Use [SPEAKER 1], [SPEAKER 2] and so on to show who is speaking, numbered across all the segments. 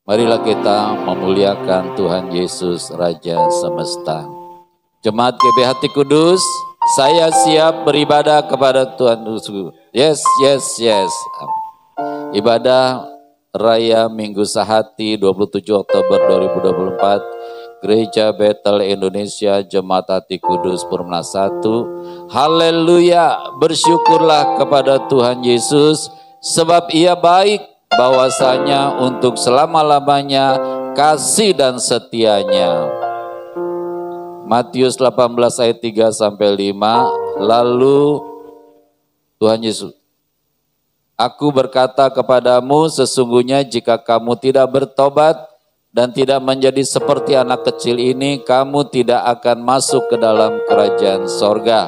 [SPEAKER 1] Marilah kita memuliakan Tuhan Yesus Raja Semesta. Jemaat GBHT Kudus, saya siap beribadah kepada Tuhan Yesus. Yes, yes, yes. Ibadah Raya Minggu Sahati 27 Oktober 2024, Gereja Betel Indonesia, Jemaat Hati Kudus Purna 1. Haleluya, bersyukurlah kepada Tuhan Yesus, sebab Ia baik, bahwasanya untuk selama-lamanya kasih dan setianya. Matius 18 ayat 3 sampai 5. Lalu Tuhan Yesus, Aku berkata kepadamu, sesungguhnya jika kamu tidak bertobat dan tidak menjadi seperti anak kecil ini, kamu tidak akan masuk ke dalam kerajaan sorga.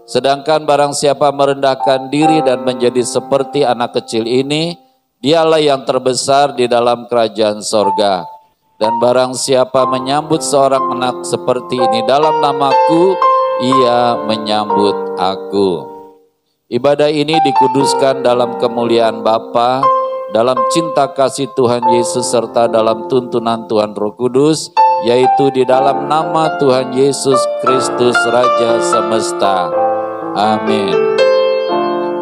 [SPEAKER 1] Sedangkan barang siapa merendahkan diri dan menjadi seperti anak kecil ini, dialah yang terbesar di dalam kerajaan sorga. Dan barang siapa menyambut seorang anak seperti ini dalam namaku, ia menyambut aku. Ibadah ini dikuduskan dalam kemuliaan Bapa, dalam cinta kasih Tuhan Yesus, serta dalam tuntunan Tuhan Roh Kudus, yaitu di dalam nama Tuhan Yesus Kristus Raja Semesta. Amin.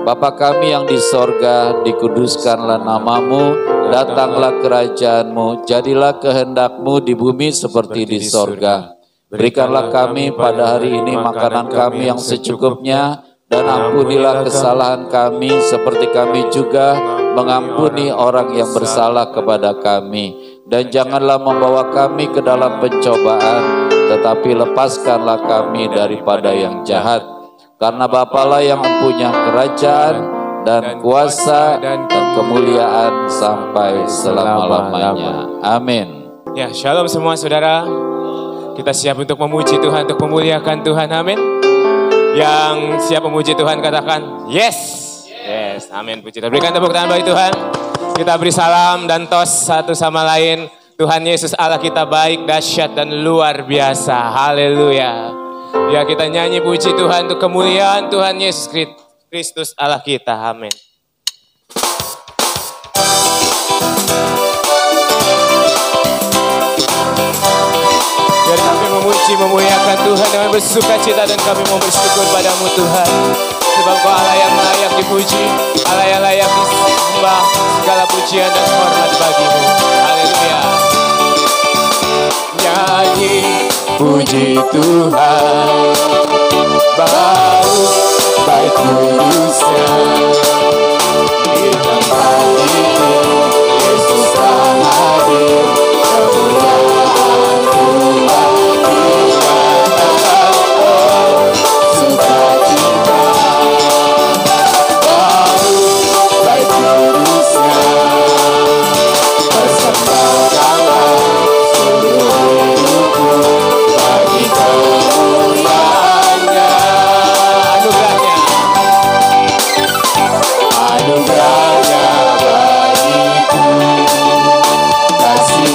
[SPEAKER 1] Bapa kami yang di sorga, dikuduskanlah namamu, datanglah kerajaanmu, jadilah kehendakmu di bumi seperti di sorga. Berikanlah kami pada hari ini makanan kami yang secukupnya, dan ampunilah kesalahan kami seperti kami juga mengampuni orang yang bersalah kepada kami. Dan janganlah membawa kami ke dalam pencobaan, tetapi lepaskanlah kami daripada yang jahat. Karena Bapalah yang mempunyai kerajaan dan kuasa dan kemuliaan sampai selama-lamanya. Amin.
[SPEAKER 2] Ya, shalom semua saudara. Kita siap untuk memuji Tuhan, untuk memuliakan Tuhan. Amin. Yang siap memuji Tuhan katakan yes. Yes, amin. Puji Tuhan. Berikan tepuk tangan bagi Tuhan. Kita beri salam dan tos satu sama lain. Tuhan Yesus Allah kita baik, dahsyat dan luar biasa. Haleluya. Ya, kita nyanyi puji Tuhan untuk kemuliaan Tuhan Yesus Kristus Allah kita. Amin. Biar kami memuji, memuliakan Tuhan dengan bersuka cita, dan kami mau bersyukur padamu Tuhan. Sebab Kau Allah yang layak dipuji, Allah yang layak disembah, segala pujian dan hormat bagimu. Haleluya. Nyanyi puji Tuhan, baik kudusnya di tempat ini. Yesus telah hadir, kemuliaan Tuhan dinyatakan. Oh, sukacita baik kudusnya, persembahkanlah seluruh hidupku bagi kemuliaannya. Anugerahnya bagiku, kasih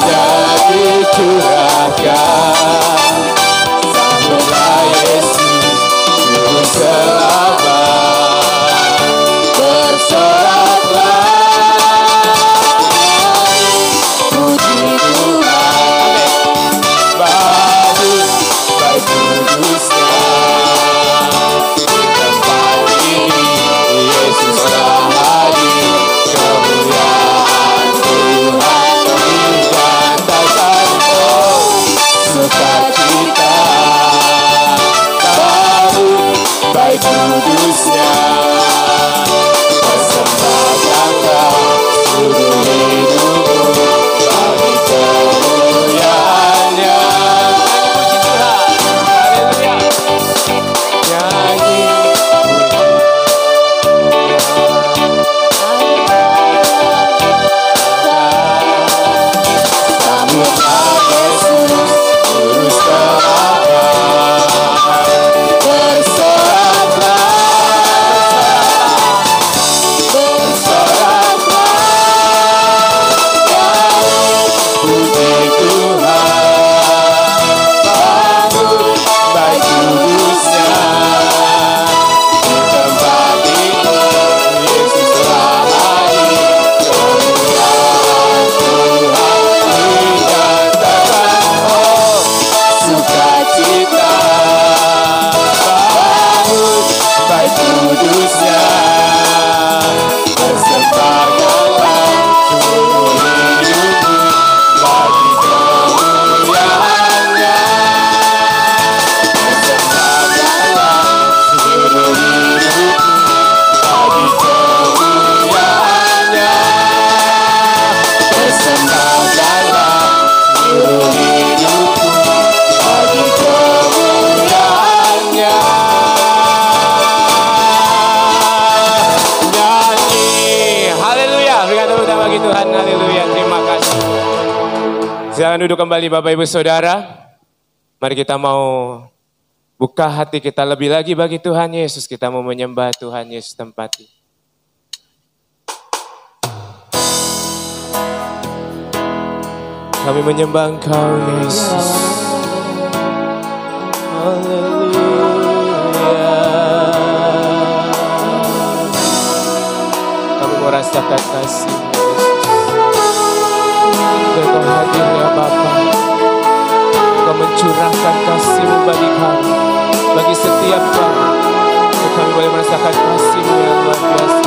[SPEAKER 2] Silakan duduk kembali Bapak Ibu Saudara. Mari kita mau buka hati kita lebih lagi bagi Tuhan Yesus. Kita mau menyembah Tuhan Yesus tempati. Kami menyembah Engkau Yesus. Haleluya. Kami mau rasakan kasih Engkau hadir ya Bapa. Engkau mencurahkan kasih-Mu bagi kami, bagi setiap kami. Kami boleh merasakan kasih-Mu yang luar biasa.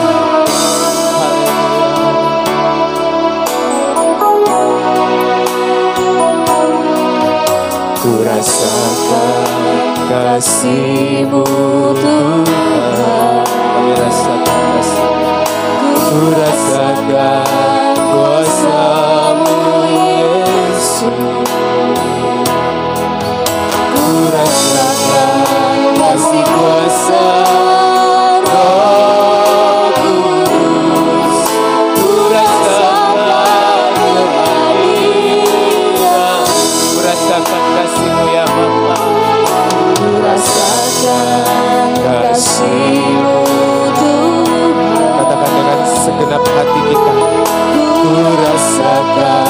[SPEAKER 2] Haleluya. Ku rasakan kasih-Mu Tuhan. Kami rasakan kasih-Mu. Ku rasakan kuasa-Mu Yesus. Ku rasakan kasih kuasa Roh Kudus. Ku rasakan kehadiran. Ku rasakan kasih-Mu ya Bapa. Ku rasakan kasih-Mu Tuhan. Katakan dengan segenap hati kita. Ku rasakan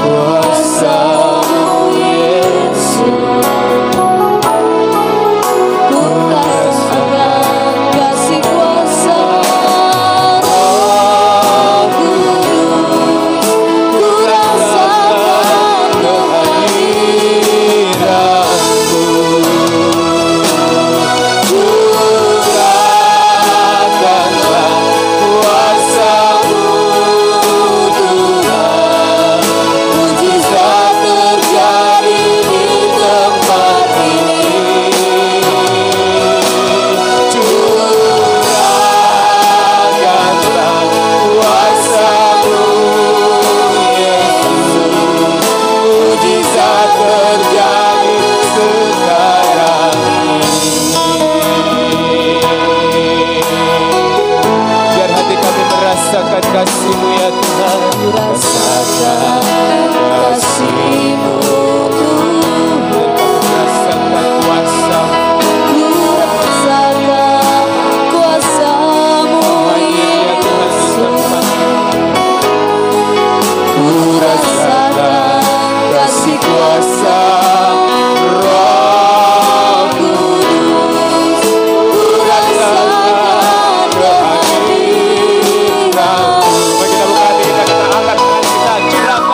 [SPEAKER 2] kuasa-Mu Yesus. Ku rasakan kasih kuasa Roh Kudus. Ku rasakan kehadiran-Mu. Curahkanlah kuasa-Mu Tuhan. Mujizat terjadi di tempat ini. Curahkanlah kuasa-Mu Yesus. Mujizat terjadi sekarang ini. Biar hati kami merasakan kasih-Mu ya Tuhan. Rasakan kasih-Mu Tuhan. Rasakan kuasa-Mu. Rasakan kuasa-Mu Yesus. Ku rasakan kasih kuasa Roh Kudus. Ku rasakan kehadiran-Mu. Mari kita buka hati kita, kita angkat tangan kita, curahkan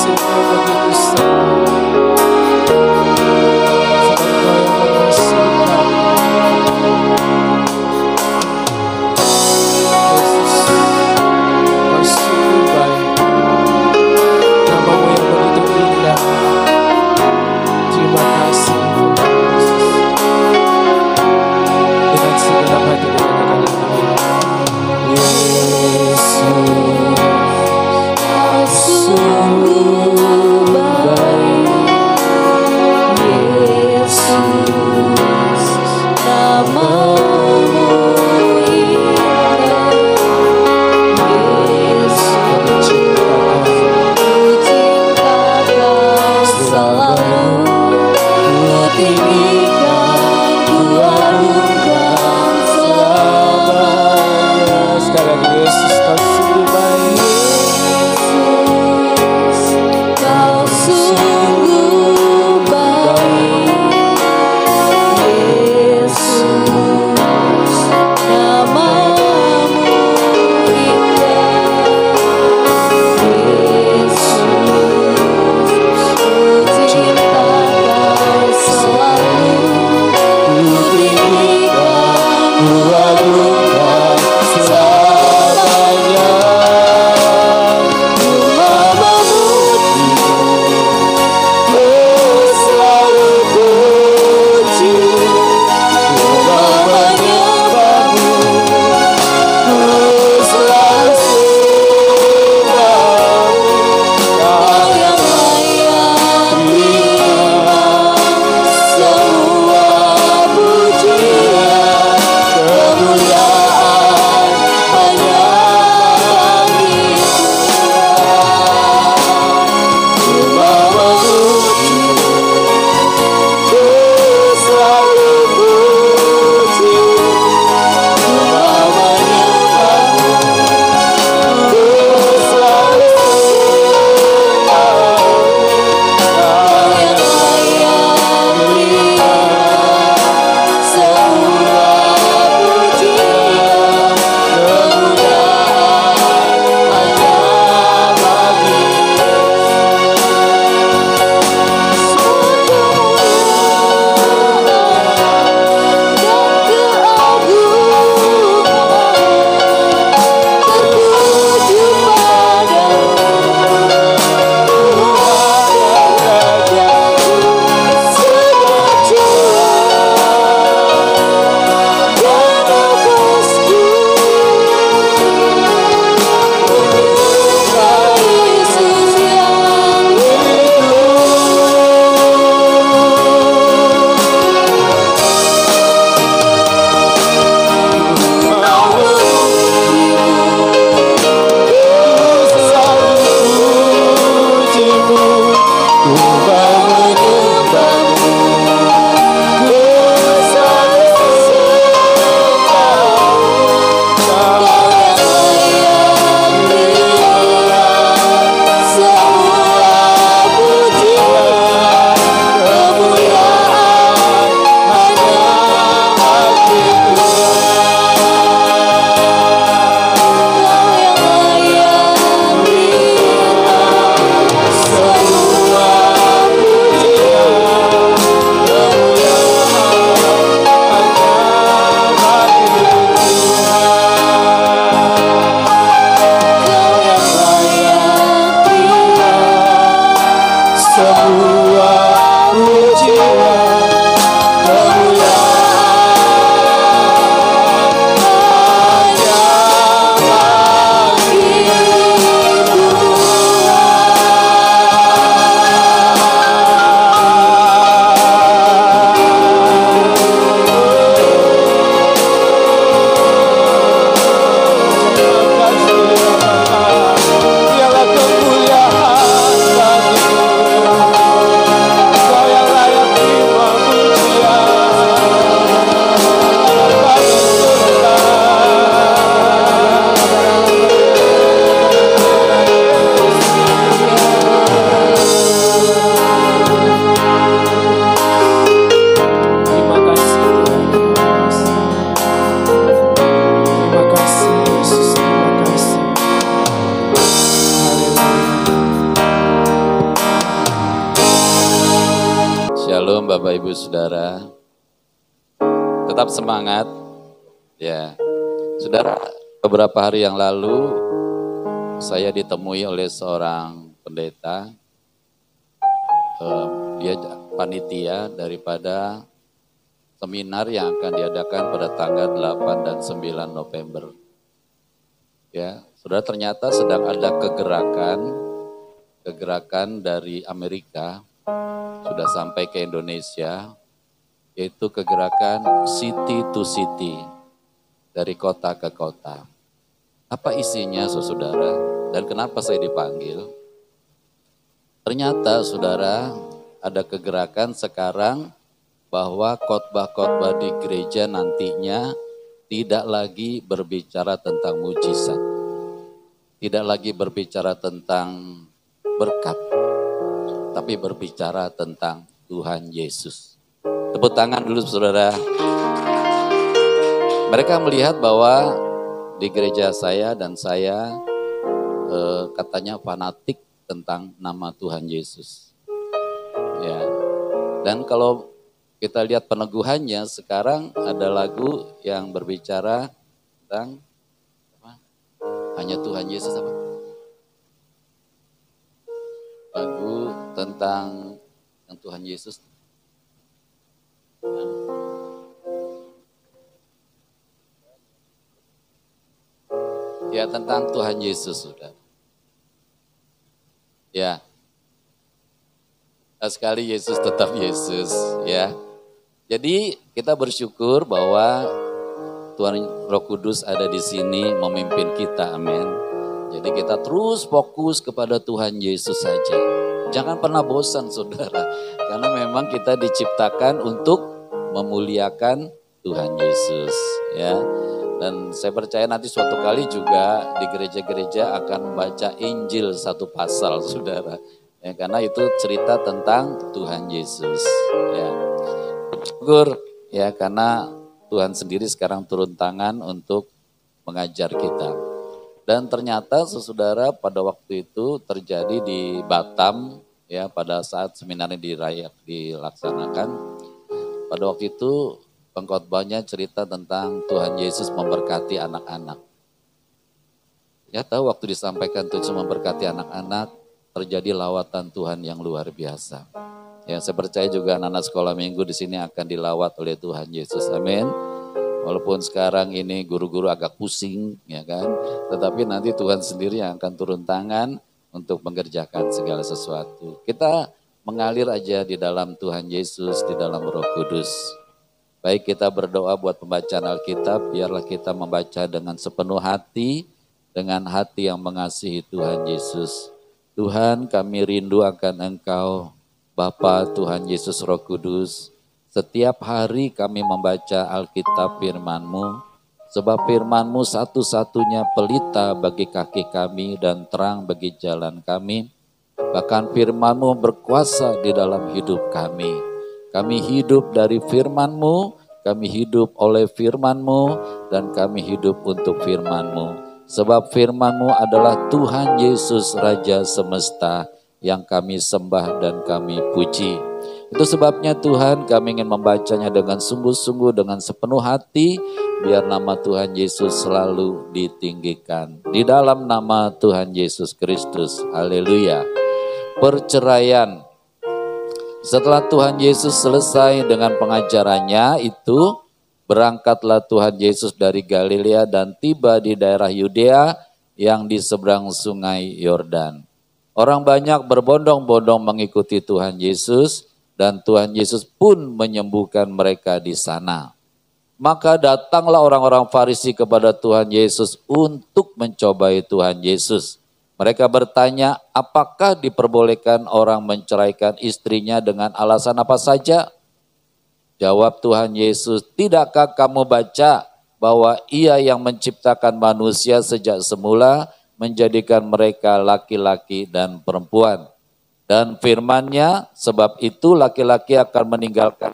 [SPEAKER 2] kasih-Mu begitu sangat. Sebab Kau yang mengasihi kami. Yesus, Kau sungguh baik. Nama-Mu yang begitu indah. Terima kasih Yesus. Dengan segenap hati kita katakan Yesus, Kau sungguh baik. Yesus, nama-Mu indah. Yesus, ku cinta Kau selalu, ku tinggikan, ku agungkan selamanya. Sekali lagi Yesus, Kau sungguh baik. Yesus, Kau sungguh baik. Yesus, nama-Mu indah. Yesus, ku cinta Kau selalu, ku tinggikan, ku agungkan selamanya. Ku memuji-Mu, ku selalu puji, ku menyembah-Mu, ku selalu sembah. Kau yang layak terima semua pujian, kemuliaan hanya bagi Tuhan. Ku memuji-Mu, ku selalu puji, ku menyembah-Mu, ku selalu sembah. Kau yang layak terima semua pujian, kemuliaan hanya bagi
[SPEAKER 1] Shalom Bapak Ibu Saudara. Tetap semangat. Ya. Saudara, beberapa hari yang lalu saya ditemui oleh seorang pendeta. Dia panitia daripada seminar yang akan diadakan pada tanggal 8 dan 9 November. Ya, saudara, ternyata sedang ada kegerakan dari Amerika sudah sampai ke Indonesia, yaitu kegerakan city to city, dari kota ke kota. Apa isinya, saudara? Dan kenapa saya dipanggil? Ternyata, saudara, ada kegerakan sekarang bahwa khotbah-khotbah di gereja nantinya tidak lagi berbicara tentang mujizat, tidak lagi berbicara tentang berkat, tapi berbicara tentang Tuhan Yesus. Tepuk tangan dulu, saudara. Mereka melihat bahwa di gereja saya dan saya katanya fanatik tentang nama Tuhan Yesus. Ya. Dan kalau kita lihat peneguhannya, sekarang ada lagu yang berbicara tentang apa? Hanya Tuhan Yesus apa? Lagu tentang yang Tuhan Yesus. Ya, tentang Tuhan Yesus, sudah. Ya. Sekali Yesus tetap Yesus, ya. Jadi kita bersyukur bahwa Tuhan Roh Kudus ada di sini memimpin kita, amin. Jadi kita terus fokus kepada Tuhan Yesus saja. Jangan pernah bosan, saudara. Karena memang kita diciptakan untuk memuliakan Tuhan Yesus, ya. Dan saya percaya nanti suatu kali juga di gereja-gereja akan membaca Injil satu pasal, saudara. Ya, karena itu cerita tentang Tuhan Yesus. Ya. Syukur ya, karena Tuhan sendiri sekarang turun tangan untuk mengajar kita. Dan ternyata, saudara, pada waktu itu terjadi di Batam, ya, pada saat seminar ini dilaksanakan. Pada waktu itu pengkhotbahnya cerita tentang Tuhan Yesus memberkati anak-anak. Ya, tahu waktu disampaikan Tuhan memberkati anak-anak, terjadi lawatan Tuhan yang luar biasa. Ya, saya percaya juga anak-anak sekolah minggu di sini akan dilawat oleh Tuhan Yesus. Amin. Walaupun sekarang ini guru-guru agak pusing, ya kan, tetapi nanti Tuhan sendiri yang akan turun tangan untuk mengerjakan segala sesuatu. Kita mengalir aja di dalam Tuhan Yesus, di dalam Roh Kudus. Baik, kita berdoa buat pembacaan Alkitab, biarlah kita membaca dengan sepenuh hati, dengan hati yang mengasihi Tuhan Yesus. Tuhan, kami rindu akan Engkau, Bapa, Tuhan Yesus, Roh Kudus. Setiap hari kami membaca Alkitab firman-Mu, sebab firman-Mu satu-satunya pelita bagi kaki kami dan terang bagi jalan kami. Bahkan firman-Mu berkuasa di dalam hidup kami. Kami hidup dari firman-Mu, kami hidup oleh firman-Mu, dan kami hidup untuk firman-Mu. Sebab firman-Mu adalah Tuhan Yesus Raja Semesta yang kami sembah dan kami puji. Itu sebabnya Tuhan, kami ingin membacanya dengan sungguh-sungguh, dengan sepenuh hati, biar nama Tuhan Yesus selalu ditinggikan. Di dalam nama Tuhan Yesus Kristus, haleluya. Perceraian. Setelah Tuhan Yesus selesai dengan pengajarannya itu, berangkatlah Tuhan Yesus dari Galilea dan tiba di daerah Yudea yang di seberang sungai Yordan. Orang banyak berbondong-bondong mengikuti Tuhan Yesus, dan Tuhan Yesus pun menyembuhkan mereka di sana. Maka datanglah orang-orang Farisi kepada Tuhan Yesus untuk mencobai Tuhan Yesus. Mereka bertanya, apakah diperbolehkan orang menceraikan istrinya dengan alasan apa saja? Jawab Tuhan Yesus, tidakkah kamu baca bahwa Ia yang menciptakan manusia sejak semula menjadikan mereka laki-laki dan perempuan? Dan firman-Nya, sebab itu laki-laki akan meninggalkan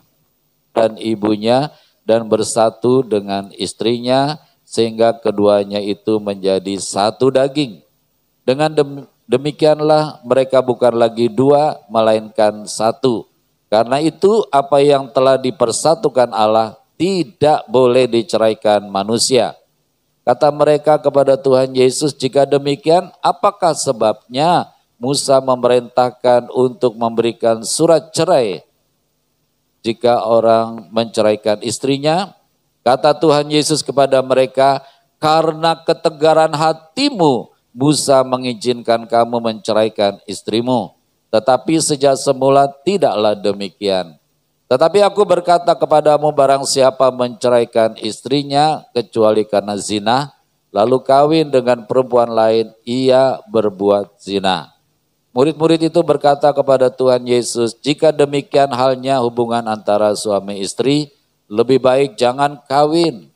[SPEAKER 1] dan ibunya dan bersatu dengan istrinya sehingga keduanya itu menjadi satu daging. Dengan demikianlah mereka bukan lagi dua melainkan satu. Karena itu apa yang telah dipersatukan Allah tidak boleh diceraikan manusia. Kata mereka kepada Tuhan Yesus, jika demikian apakah sebabnya Musa memerintahkan untuk memberikan surat cerai jika orang menceraikan istrinya? Kata Tuhan Yesus kepada mereka, karena ketegaran hatimu Musa mengizinkan kamu menceraikan istrimu. Tetapi sejak semula tidaklah demikian. Tetapi aku berkata kepadamu, barang siapa menceraikan istrinya kecuali karena zina, lalu kawin dengan perempuan lain, ia berbuat zina. Murid-murid itu berkata kepada Tuhan Yesus, jika demikian halnya hubungan antara suami istri, lebih baik jangan kawin.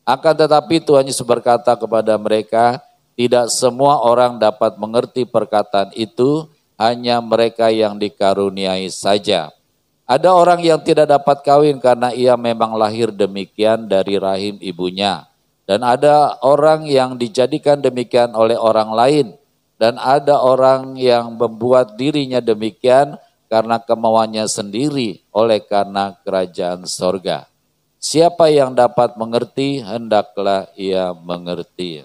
[SPEAKER 1] Akan tetapi Tuhan Yesus berkata kepada mereka, tidak semua orang dapat mengerti perkataan itu, hanya mereka yang dikaruniai saja. Ada orang yang tidak dapat kawin karena ia memang lahir demikian dari rahim ibunya. Dan ada orang yang dijadikan demikian oleh orang lain. Dan ada orang yang membuat dirinya demikian karena kemauannya sendiri oleh karena kerajaan sorga. Siapa yang dapat mengerti, hendaklah ia mengerti.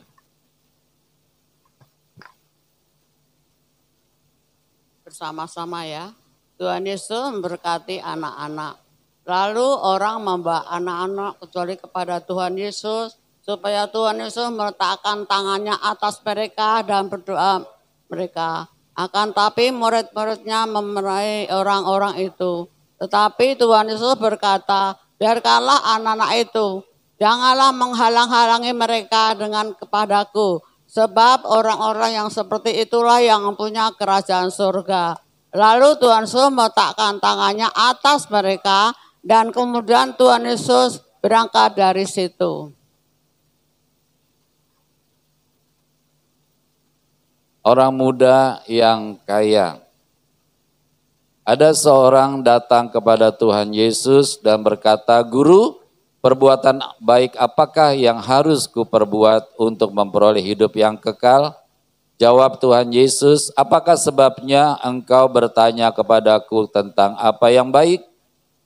[SPEAKER 3] Bersama-sama ya. Tuhan Yesus memberkati anak-anak. Lalu orang membawa anak-anak kecuali kepada Tuhan Yesus, supaya Tuhan Yesus meletakkan tangannya atas mereka dan berdoa mereka. Akan tapi murid-muridnya memarahi orang-orang itu. Tetapi Tuhan Yesus berkata, biarkanlah anak-anak itu, janganlah menghalang-halangi mereka dengan kepadaku. Sebab orang-orang yang seperti itulah yang mempunyai kerajaan surga. Lalu Tuhan Yesus meletakkan tangannya atas mereka dan kemudian Tuhan Yesus berangkat dari situ.
[SPEAKER 1] Orang muda yang kaya. Ada seorang datang kepada Tuhan Yesus dan berkata, Guru, perbuatan baik apakah yang harus kuperbuat untuk memperoleh hidup yang kekal? Jawab Tuhan Yesus, apakah sebabnya engkau bertanya kepadaku tentang apa yang baik?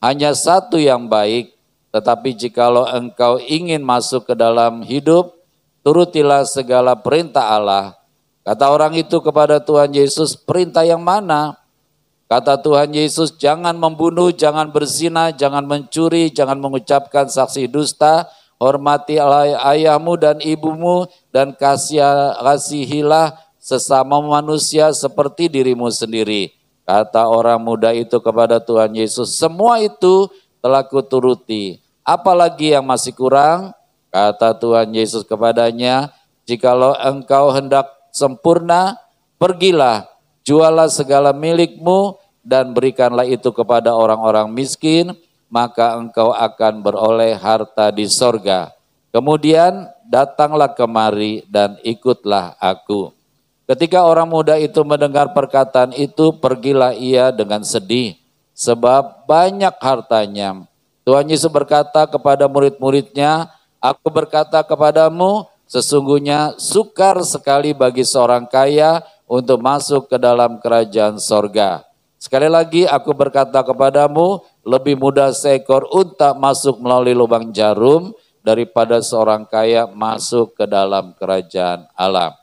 [SPEAKER 1] Hanya satu yang baik, tetapi jikalau engkau ingin masuk ke dalam hidup, turutilah segala perintah Allah. Kata orang itu kepada Tuhan Yesus, perintah yang mana? Kata Tuhan Yesus, jangan membunuh, jangan berzina, jangan mencuri, jangan mengucapkan saksi dusta, hormati ayahmu dan ibumu, dan kasihilah sesama manusia seperti dirimu sendiri. Kata orang muda itu kepada Tuhan Yesus, semua itu telah kuturuti. Apalagi yang masih kurang? Kata Tuhan Yesus kepadanya, jikalau engkau hendak sempurna, pergilah, jualah segala milikmu, dan berikanlah itu kepada orang-orang miskin, maka engkau akan beroleh harta di sorga. Kemudian datanglah kemari dan ikutlah aku. Ketika orang muda itu mendengar perkataan itu, pergilah ia dengan sedih, sebab banyak hartanya. Tuhan Yesus berkata kepada murid-muridnya, aku berkata kepadamu, sesungguhnya sukar sekali bagi seorang kaya untuk masuk ke dalam kerajaan sorga. Sekali lagi aku berkata kepadamu, lebih mudah seekor unta masuk melalui lubang jarum daripada seorang kaya masuk ke dalam kerajaan Allah.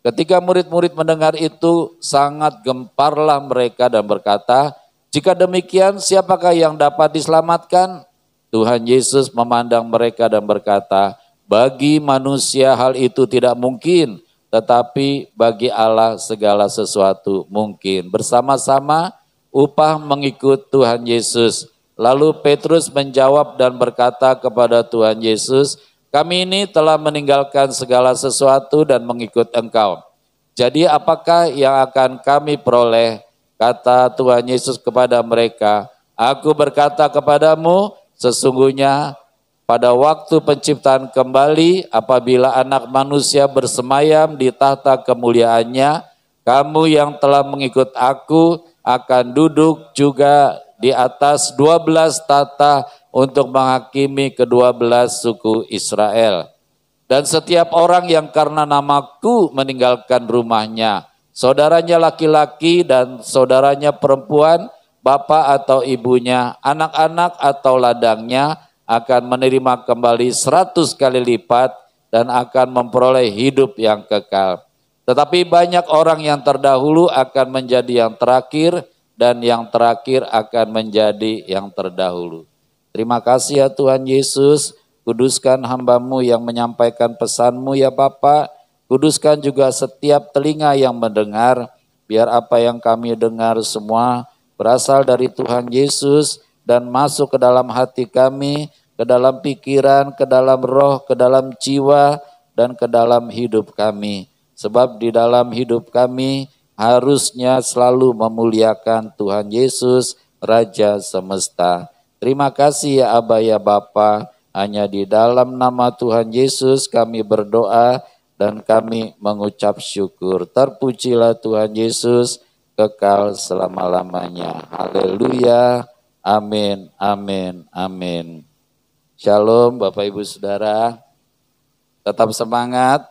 [SPEAKER 1] Ketika murid-murid mendengar itu, sangat gemparlah mereka dan berkata, jika demikian siapakah yang dapat diselamatkan? Tuhan Yesus memandang mereka dan berkata, bagi manusia hal itu tidak mungkin, tetapi bagi Allah segala sesuatu mungkin. Bersama-sama upah mengikut Tuhan Yesus. Lalu Petrus menjawab dan berkata kepada Tuhan Yesus, kami ini telah meninggalkan segala sesuatu dan mengikut Engkau. Jadi apakah yang akan kami peroleh? Kata Tuhan Yesus kepada mereka, aku berkata kepadamu, sesungguhnya pada waktu penciptaan kembali, apabila anak manusia bersemayam di tahta kemuliaannya, kamu yang telah mengikut aku akan duduk juga di atas 12 tahta untuk menghakimi ke-12 suku Israel. Dan setiap orang yang karena namaku meninggalkan rumahnya, saudaranya laki-laki dan saudaranya perempuan, bapak atau ibunya, anak-anak atau ladangnya akan menerima kembali 100 kali lipat dan akan memperoleh hidup yang kekal. Tetapi banyak orang yang terdahulu akan menjadi yang terakhir dan yang terakhir akan menjadi yang terdahulu. Terima kasih ya Tuhan Yesus, kuduskan hamba-Mu yang menyampaikan pesan-Mu ya Bapa, kuduskan juga setiap telinga yang mendengar, biar apa yang kami dengar semua berasal dari Tuhan Yesus dan masuk ke dalam hati kami, ke dalam pikiran, ke dalam roh, ke dalam jiwa, dan ke dalam hidup kami. Sebab di dalam hidup kami harusnya selalu memuliakan Tuhan Yesus, Raja semesta. Terima kasih ya Aba ya Bapa, hanya di dalam nama Tuhan Yesus kami berdoa dan kami mengucap syukur. Terpujilah Tuhan Yesus kekal selama-lamanya. Haleluya. Amin, amin, amin. Shalom Bapak Ibu Saudara. Tetap semangat.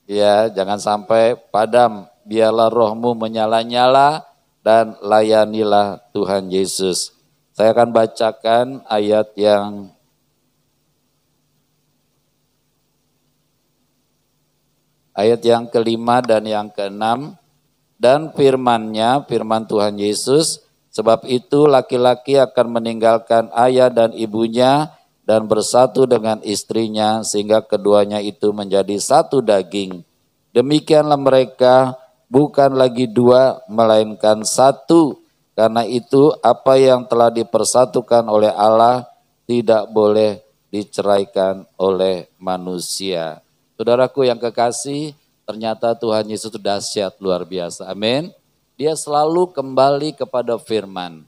[SPEAKER 1] Ya, jangan sampai padam. Biarlah rohmu menyala-nyala dan layanilah Tuhan Yesus. Saya akan bacakan ayat yang kelima dan yang keenam. Dan firman-Nya, firman Tuhan Yesus, sebab itu laki-laki akan meninggalkan ayah dan ibunya dan bersatu dengan istrinya sehingga keduanya itu menjadi satu daging. Demikianlah mereka bukan lagi dua melainkan satu. Karena itu apa yang telah dipersatukan oleh Allah tidak boleh diceraikan oleh manusia. Saudaraku yang kekasih, ternyata Tuhan Yesus itu dahsyat luar biasa. Amin. Dia selalu kembali kepada firman.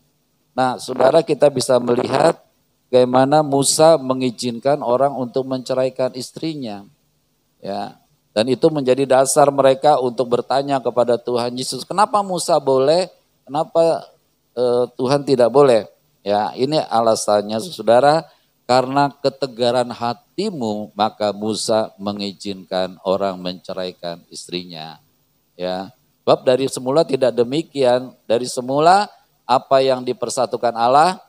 [SPEAKER 1] Nah, saudara, kita bisa melihat bagaimana Musa mengizinkan orang untuk menceraikan istrinya. Ya. Dan itu menjadi dasar mereka untuk bertanya kepada Tuhan Yesus, kenapa Musa boleh, kenapa Tuhan tidak boleh? Ya, ini alasannya saudara, karena ketegaran hatimu maka Musa mengizinkan orang menceraikan istrinya. Ya, sebab dari semula tidak demikian. Dari semula apa yang dipersatukan Allah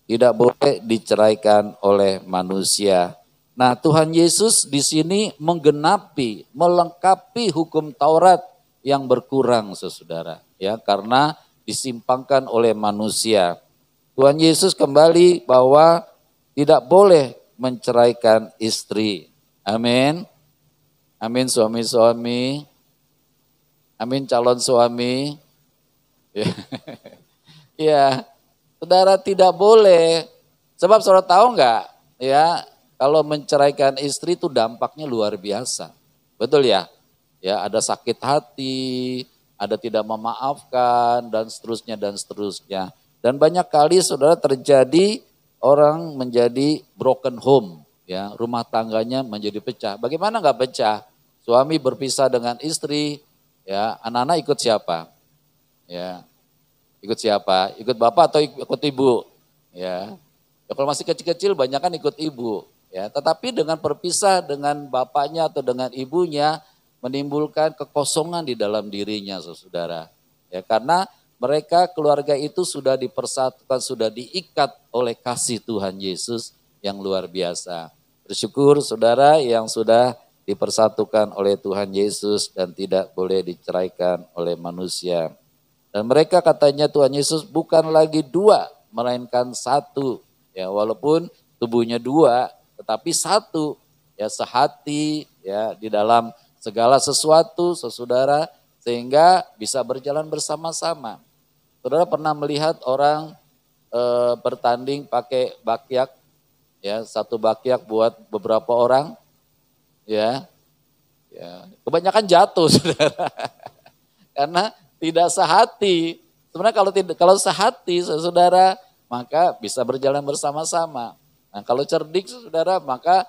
[SPEAKER 1] tidak boleh diceraikan oleh manusia. Nah, Tuhan Yesus di sini menggenapi, melengkapi hukum Taurat yang berkurang, saudara. Ya, karena disimpangkan oleh manusia. Tuhan Yesus kembali bahwa tidak boleh menceraikan istri. Amin. Amin suami-suami. Amin calon suami. Ya, saudara tidak boleh. Sebab saudara tahu enggak? Ya, kalau menceraikan istri itu dampaknya luar biasa. Betul ya? Ya, ada sakit hati, ada tidak memaafkan dan seterusnya dan seterusnya. Dan banyak kali saudara terjadi orang menjadi broken home, ya, rumah tangganya menjadi pecah. Bagaimana enggak pecah? Suami berpisah dengan istri, ya, anak-anak ikut siapa? Ya. Ikut siapa? Ikut bapak atau ikut ibu? Ya. Ya kalau masih kecil-kecil banyak kan ikut ibu, ya. Tetapi dengan berpisah dengan bapaknya atau dengan ibunya menimbulkan kekosongan di dalam dirinya, saudara. Ya, karena mereka keluarga itu sudah dipersatukan, sudah diikat oleh kasih Tuhan Yesus yang luar biasa. Bersyukur saudara yang sudah dipersatukan oleh Tuhan Yesus dan tidak boleh diceraikan oleh manusia. Dan mereka katanya Tuhan Yesus bukan lagi dua, melainkan satu. Ya, walaupun tubuhnya dua, tetapi satu. Ya, sehati, ya, di dalam segala sesuatu, saudara, sehingga bisa berjalan bersama-sama. Saudara pernah melihat orang bertanding pakai bakyak, ya, satu bakyak buat beberapa orang, ya, ya, kebanyakan jatuh, saudara, karena tidak sehati. Sebenarnya kalau sehati, saudara, maka bisa berjalan bersama-sama. Nah, kalau cerdik, saudara, maka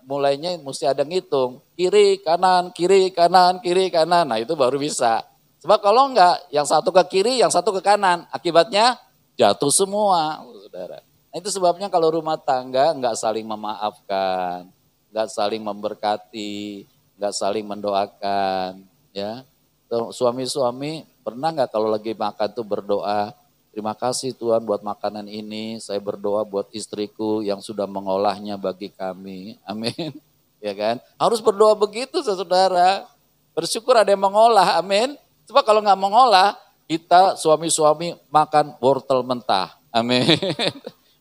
[SPEAKER 1] mulainya mesti ada ngitung, kiri kanan kiri kanan kiri kanan, nah itu baru bisa. Sebab kalau enggak, yang satu ke kiri, yang satu ke kanan, akibatnya jatuh semua, saudara. Nah, itu sebabnya kalau rumah tangga enggak saling memaafkan, enggak saling memberkati, enggak saling mendoakan, ya. Suami-suami pernah enggak kalau lagi makan tuh berdoa, Terima kasih Tuhan buat makanan ini. Saya berdoa buat istriku yang sudah mengolahnya bagi kami. Amin. Ya kan? Harus berdoa begitu saudara. Bersyukur ada yang mengolah. Amin. Coba kalau nggak mengolah, kita suami-suami makan wortel mentah. Amin.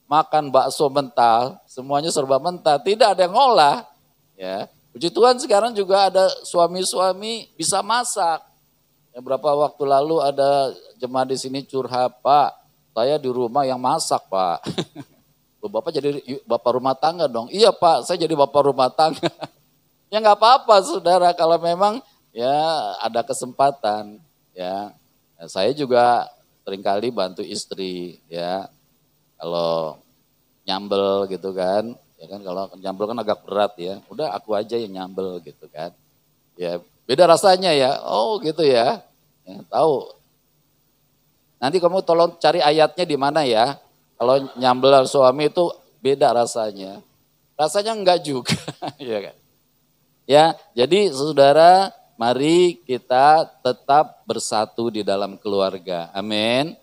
[SPEAKER 1] Makan bakso mentah, semuanya serba mentah. Tidak ada yang ngolah. Ya. Puji Tuhan sekarang juga ada suami-suami bisa masak. Ya, berapa waktu lalu ada jemaat di sini curhat, Pak, saya di rumah yang masak, Pak. Loh, Bapak jadi bapak rumah tangga dong. Iya Pak, saya jadi bapak rumah tangga. Ya nggak apa-apa saudara, kalau memang ya ada kesempatan. Ya, nah, saya juga seringkali bantu istri. Ya, kalau nyambel gitu kan. Ya kan kalau nyambel kan agak berat ya. Udah aku aja yang nyambel gitu kan. Ya beda rasanya ya. Oh gitu ya. Ya, tahu. Nanti kamu tolong cari ayatnya di mana ya. Kalau nyambel suami itu beda rasanya. Rasanya enggak juga. Ya kan? Ya, jadi saudara, mari kita tetap bersatu di dalam keluarga. Amin.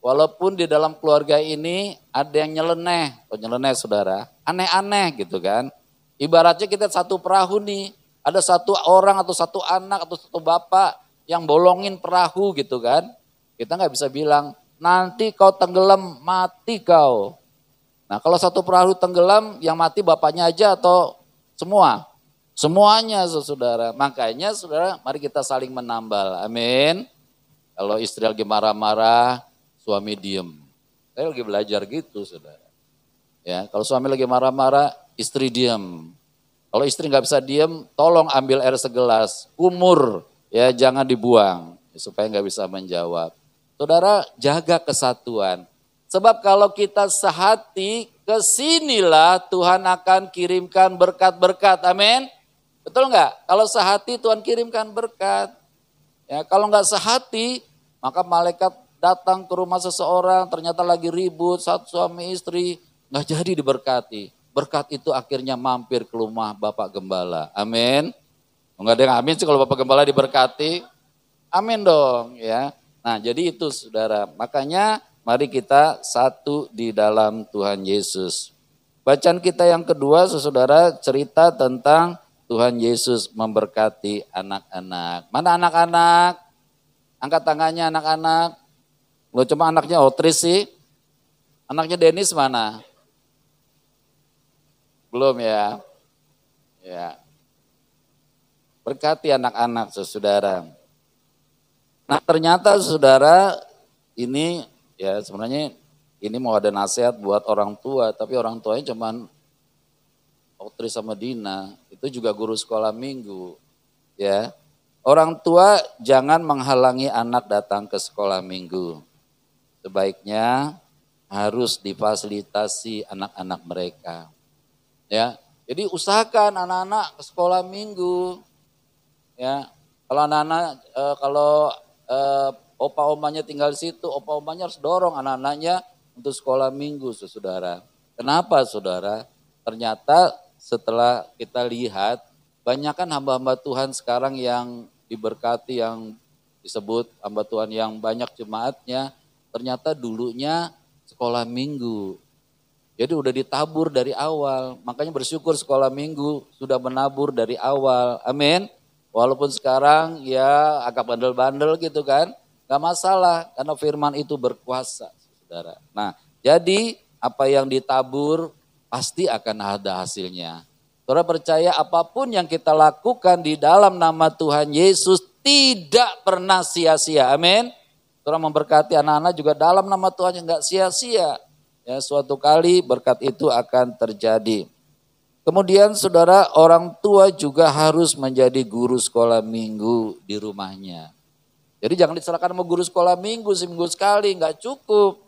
[SPEAKER 1] Walaupun di dalam keluarga ini ada yang nyeleneh. Oh nyeleneh saudara, aneh-aneh gitu kan. Ibaratnya kita satu perahu nih. Ada satu orang atau satu anak atau satu bapak yang bolongin perahu gitu kan. Kita nggak bisa bilang, nanti kau tenggelam, mati kau. Nah kalau satu perahu tenggelam, yang mati bapaknya aja atau semua? Semuanya saudara. Makanya saudara, mari kita saling menambal. Amin. Kalau istri lagi marah-marah, suami diem. Saya lagi belajar gitu saudara. Ya, kalau suami lagi marah-marah, istri diem. Kalau istri nggak bisa diem, tolong ambil air segelas, kumur. Ya jangan dibuang supaya nggak bisa menjawab. Saudara jaga kesatuan. Sebab kalau kita sehati, kesinilah Tuhan akan kirimkan berkat-berkat. Amin. Betul nggak? Kalau sehati Tuhan kirimkan berkat. Ya, kalau nggak sehati, maka malaikat datang ke rumah seseorang, ternyata lagi ribut, satu suami istri, nggak jadi diberkati. Berkat itu akhirnya mampir ke rumah Bapak Gembala. Amin. Enggak ada yang amin sih kalau Bapak Gembala diberkati. Amin dong ya. Nah jadi itu saudara. Makanya mari kita satu di dalam Tuhan Yesus. Bacaan kita yang kedua saudara cerita tentang Tuhan Yesus memberkati anak-anak. Mana anak-anak? Angkat tangannya anak-anak. Lo cuma anaknya Otris sih. Anaknya Denis mana? Belum ya. Ya. Berkati anak-anak saudara. Nah ternyata saudara ini ya sebenarnya ini mau ada nasihat buat orang tua. Tapi orang tuanya cuman Otris sama Dina. Itu juga guru sekolah minggu. Ya. Orang tua jangan menghalangi anak datang ke sekolah minggu. Sebaiknya harus difasilitasi anak-anak mereka. Ya. Jadi usahakan anak-anak ke sekolah minggu. Ya, kalau anak-anak opa omanya tinggal di situ, opa omanya harus dorong anak-anaknya untuk sekolah minggu, saudara. Kenapa, saudara? Ternyata setelah kita lihat, banyak kan hamba-hamba Tuhan sekarang yang diberkati, yang disebut hamba Tuhan yang banyak jemaatnya, ternyata dulunya sekolah minggu. Jadi udah ditabur dari awal, makanya bersyukur sekolah minggu sudah menabur dari awal. Amin. Walaupun sekarang ya agak bandel-bandel gitu kan, gak masalah karena firman itu berkuasa saudara. Nah jadi apa yang ditabur pasti akan ada hasilnya. Saudara percaya apapun yang kita lakukan di dalam nama Tuhan Yesus tidak pernah sia-sia. Amin. Saudara memberkati anak-anak juga dalam nama Tuhan yang gak sia-sia. Ya suatu kali berkat itu akan terjadi. Kemudian saudara orang tua juga harus menjadi guru sekolah minggu di rumahnya. Jadi jangan diserahkan sama guru sekolah minggu seminggu sekali, nggak cukup.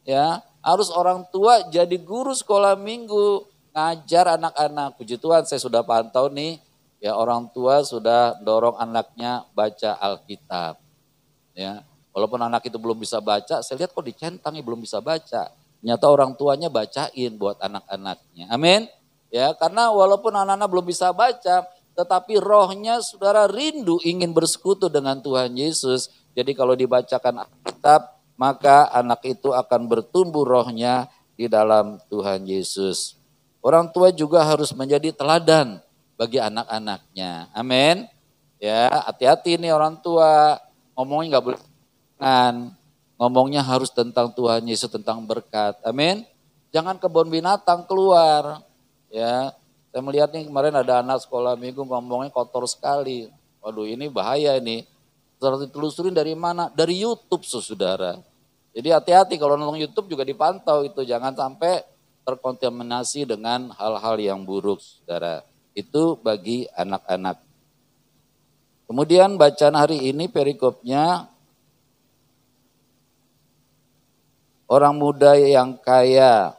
[SPEAKER 1] Ya, harus orang tua jadi guru sekolah minggu, ngajar anak-anak. Puji Tuhan saya sudah pantau nih, ya orang tua sudah dorong anaknya baca Alkitab. Ya, walaupun anak itu belum bisa baca, saya lihat kok dicentangi belum bisa baca. Ternyata orang tuanya bacain buat anak-anaknya. Amin. Ya, karena walaupun anak-anak belum bisa baca, tetapi rohnya saudara rindu ingin bersekutu dengan Tuhan Yesus. Jadi kalau dibacakan Alkitab, maka anak itu akan bertumbuh rohnya di dalam Tuhan Yesus. Orang tua juga harus menjadi teladan bagi anak-anaknya. Amin. Ya, hati-hati nih orang tua, ngomongnya nggak boleh ngomongnya harus tentang Tuhan Yesus, tentang berkat. Amin. Jangan kebun binatang keluar. Ya, saya melihat nih kemarin ada anak sekolah minggu ngomongnya kotor sekali. Waduh, ini bahaya ini. Terus ditelusurin dari mana? Dari YouTube, saudara. Jadi hati-hati kalau nonton YouTube juga dipantau itu. Jangan sampai terkontaminasi dengan hal-hal yang buruk, saudara. Itu bagi anak-anak. Kemudian bacaan hari ini perikopnya, orang muda yang kaya.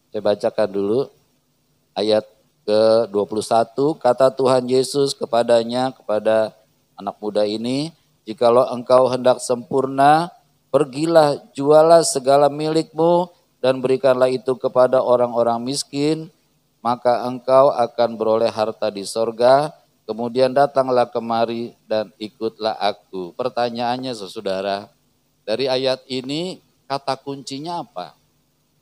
[SPEAKER 1] Saya bacakan dulu ayat ke-21. Kata Tuhan Yesus kepadanya, kepada anak muda ini, jikalau engkau hendak sempurna, pergilah, jualah segala milikmu dan berikanlah itu kepada orang-orang miskin, maka engkau akan beroleh harta di sorga. Kemudian datanglah kemari dan ikutlah aku. Pertanyaannya saudara, dari ayat ini kata kuncinya apa?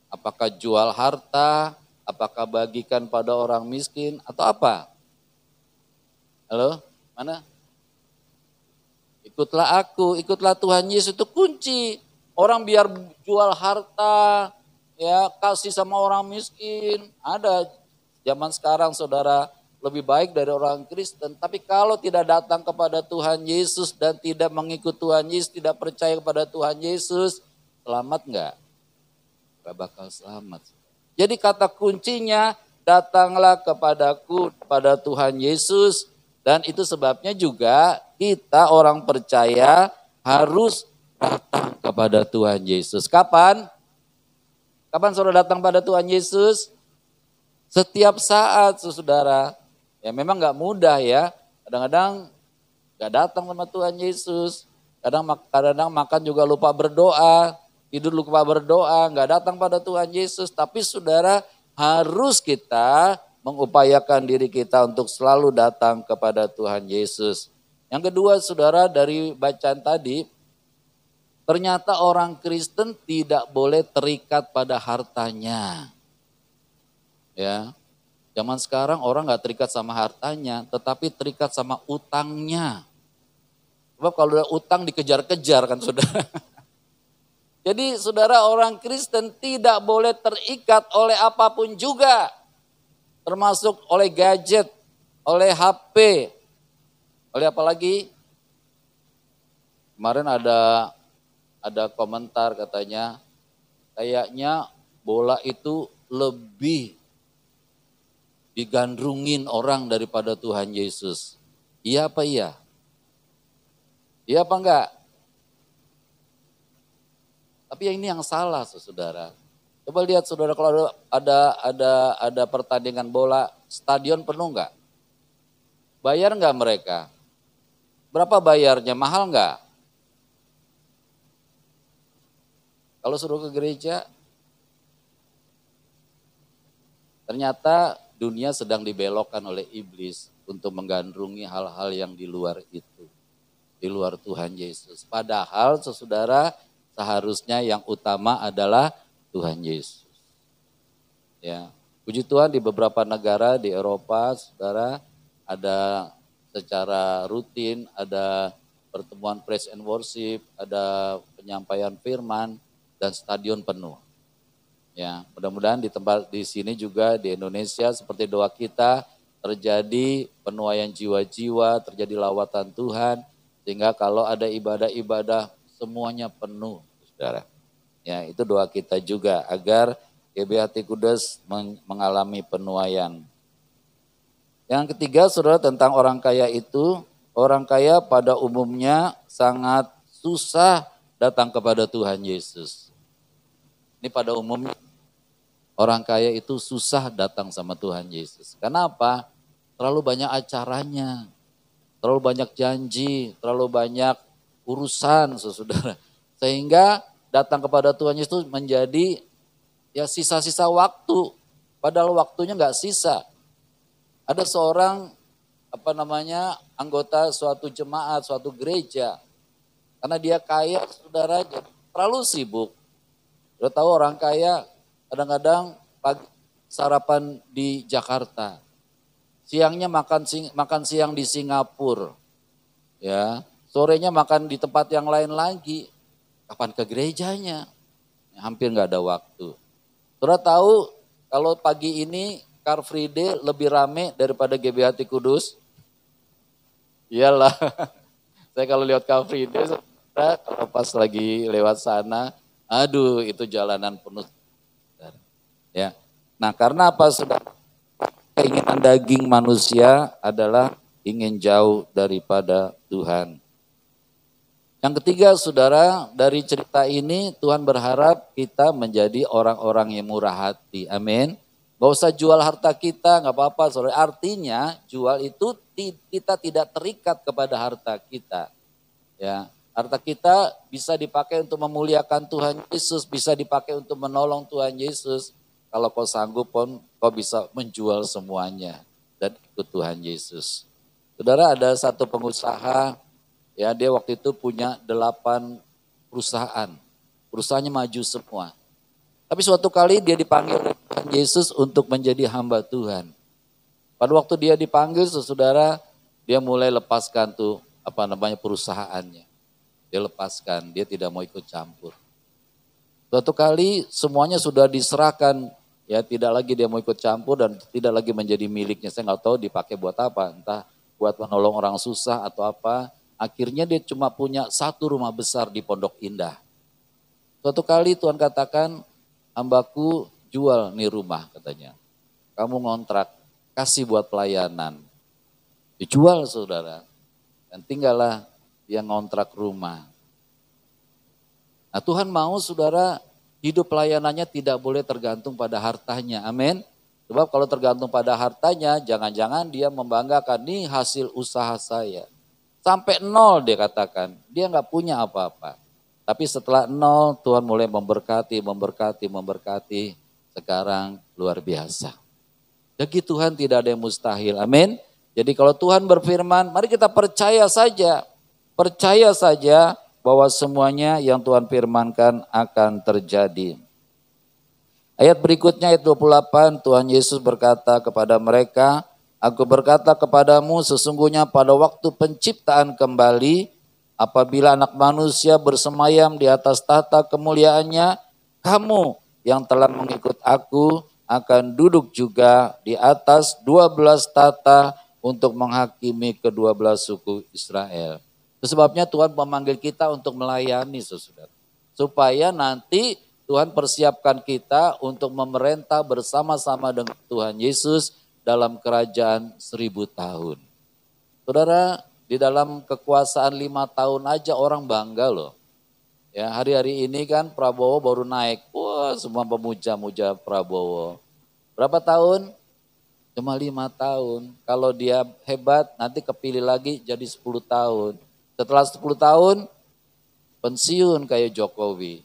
[SPEAKER 1] Apakah jual harta, apakah bagikan pada orang miskin, atau apa? Halo, mana? Ikutlah aku, ikutlah Tuhan Yesus, itu kunci. Orang biar jual harta, ya kasih sama orang miskin. Ada zaman sekarang saudara lebih baik dari orang Kristen. Tapi kalau tidak datang kepada Tuhan Yesus dan tidak mengikut Tuhan Yesus, tidak percaya kepada Tuhan Yesus, selamat enggak? Gak bakal selamat. Jadi kata kuncinya, datanglah kepadaku, kepada Tuhan Yesus. Dan itu sebabnya juga kita orang percaya harus datang kepada Tuhan Yesus. Kapan? Kapan saudara datang pada Tuhan Yesus? Setiap saat, saudara. Ya memang gak mudah ya. Kadang-kadang gak datang sama Tuhan Yesus. Kadang-kadang makan juga lupa berdoa. Tidur lupa berdoa, gak datang pada Tuhan Yesus. Tapi saudara, harus kita mengupayakan diri kita untuk selalu datang kepada Tuhan Yesus. Yang kedua saudara, dari bacaan tadi, ternyata orang Kristen tidak boleh terikat pada hartanya. Ya, zaman sekarang orang gak terikat sama hartanya, tetapi terikat sama utangnya. Sebab kalau udah utang dikejar-kejar kan saudara. Jadi saudara, orang Kristen tidak boleh terikat oleh apapun juga. Termasuk oleh gadget, oleh HP, oleh apa lagi? Kemarin ada komentar katanya, kayaknya bola itu lebih digandrungin orang daripada Tuhan Yesus. Iya apa iya? Iya apa enggak? Tapi ini yang salah, saudara. Coba lihat saudara, kalau ada pertandingan bola, stadion penuh enggak? Bayar enggak mereka? Berapa bayarnya? Mahal enggak? Kalau suruh ke gereja, ternyata dunia sedang dibelokkan oleh iblis untuk menggandrungi hal-hal yang di luar itu. Di luar Tuhan Yesus. Padahal saudara, seharusnya yang utama adalah Tuhan Yesus. Ya, puji Tuhan di beberapa negara di Eropa, saudara, ada secara rutin, ada pertemuan praise and worship, ada penyampaian firman dan stadion penuh. Ya, mudah-mudahan di sini juga di Indonesia seperti doa kita terjadi penuaian jiwa-jiwa, terjadi lawatan Tuhan, sehingga kalau ada ibadah-ibadah semuanya penuh, saudara. Ya, itu doa kita juga agar GBHT Kudus mengalami penuaian. Yang ketiga, saudara, tentang orang kaya itu, orang kaya pada umumnya sangat susah datang kepada Tuhan Yesus. Ini pada umumnya orang kaya itu susah datang sama Tuhan Yesus. Kenapa? Terlalu banyak acaranya, terlalu banyak janji, terlalu banyak urusan, saudara. Sehingga datang kepada Tuhan Yesus menjadi ya sisa-sisa waktu. Padahal waktunya gak sisa. Ada seorang anggota suatu jemaat, suatu gereja. Karena dia kaya, saudara, terlalu sibuk. Udah tahu orang kaya kadang-kadang pagi sarapan di Jakarta. Siangnya makan siang di Singapura. Ya, sorenya makan di tempat yang lain lagi. Kapan ke gerejanya? Hampir nggak ada waktu. Saudara tahu kalau pagi ini Car Free Day lebih rame daripada GBHT Kudus? Iyalah, saya kalau lihat Car Free Day, kalau pas lagi lewat sana, aduh itu jalanan penuh. Ya, nah karena apa saudara? Keinginan daging manusia adalah ingin jauh daripada Tuhan. Yang ketiga saudara, dari cerita ini Tuhan berharap kita menjadi orang-orang yang murah hati. Amin. Gak usah jual harta kita, gak apa-apa saudara. Artinya jual itu kita tidak terikat kepada harta kita. Ya, harta kita bisa dipakai untuk memuliakan Tuhan Yesus, bisa dipakai untuk menolong Tuhan Yesus. Kalau kau sanggup pun kau bisa menjual semuanya dan ikut Tuhan Yesus. Saudara, ada satu pengusaha, ya dia waktu itu punya 8 perusahaan. Perusahaannya maju semua. Tapi suatu kali dia dipanggil oleh Tuhan Yesus untuk menjadi hamba Tuhan. Pada waktu dia dipanggil, saudara, dia mulai lepaskan perusahaannya. Dia lepaskan, dia tidak mau ikut campur. Suatu kali semuanya sudah diserahkan, ya tidak lagi dia mau ikut campur dan tidak lagi menjadi miliknya. Saya nggak tahu dipakai buat apa, entah buat menolong orang susah atau apa. Akhirnya dia cuma punya 1 rumah besar di Pondok Indah. Suatu kali Tuhan katakan, hambaku jual nih rumah katanya. Kamu ngontrak, kasih buat pelayanan. Dijual saudara. Dan tinggallah dia ngontrak rumah. Nah Tuhan mau saudara hidup pelayanannya tidak boleh tergantung pada hartanya. Amin. Sebab kalau tergantung pada hartanya, jangan-jangan dia membanggakan, nih hasil usaha saya. Sampai 0 dia katakan, dia nggak punya apa-apa. Tapi setelah 0 Tuhan mulai memberkati. Sekarang luar biasa. Bagi Tuhan tidak ada yang mustahil. Amin. Jadi kalau Tuhan berfirman, mari kita percaya saja. Percaya saja bahwa semuanya yang Tuhan firmankan akan terjadi. Ayat berikutnya ayat 28, Tuhan Yesus berkata kepada mereka, Aku berkata kepadamu sesungguhnya pada waktu penciptaan kembali, apabila anak manusia bersemayam di atas tahta kemuliaannya, kamu yang telah mengikut aku akan duduk juga di atas 12 tahta untuk menghakimi ke-12 suku Israel. Itu sebabnya Tuhan memanggil kita untuk melayani saudara. Supaya nanti Tuhan persiapkan kita untuk memerintah bersama-sama dengan Tuhan Yesus dalam kerajaan 1000 tahun. Saudara, di dalam kekuasaan 5 tahun aja orang bangga loh. Ya, hari-hari ini kan Prabowo baru naik. Wah, semua pemuja-muja Prabowo. Berapa tahun? Cuma 5 tahun. Kalau dia hebat nanti kepilih lagi jadi 10 tahun. Setelah 10 tahun pensiun kayak Jokowi.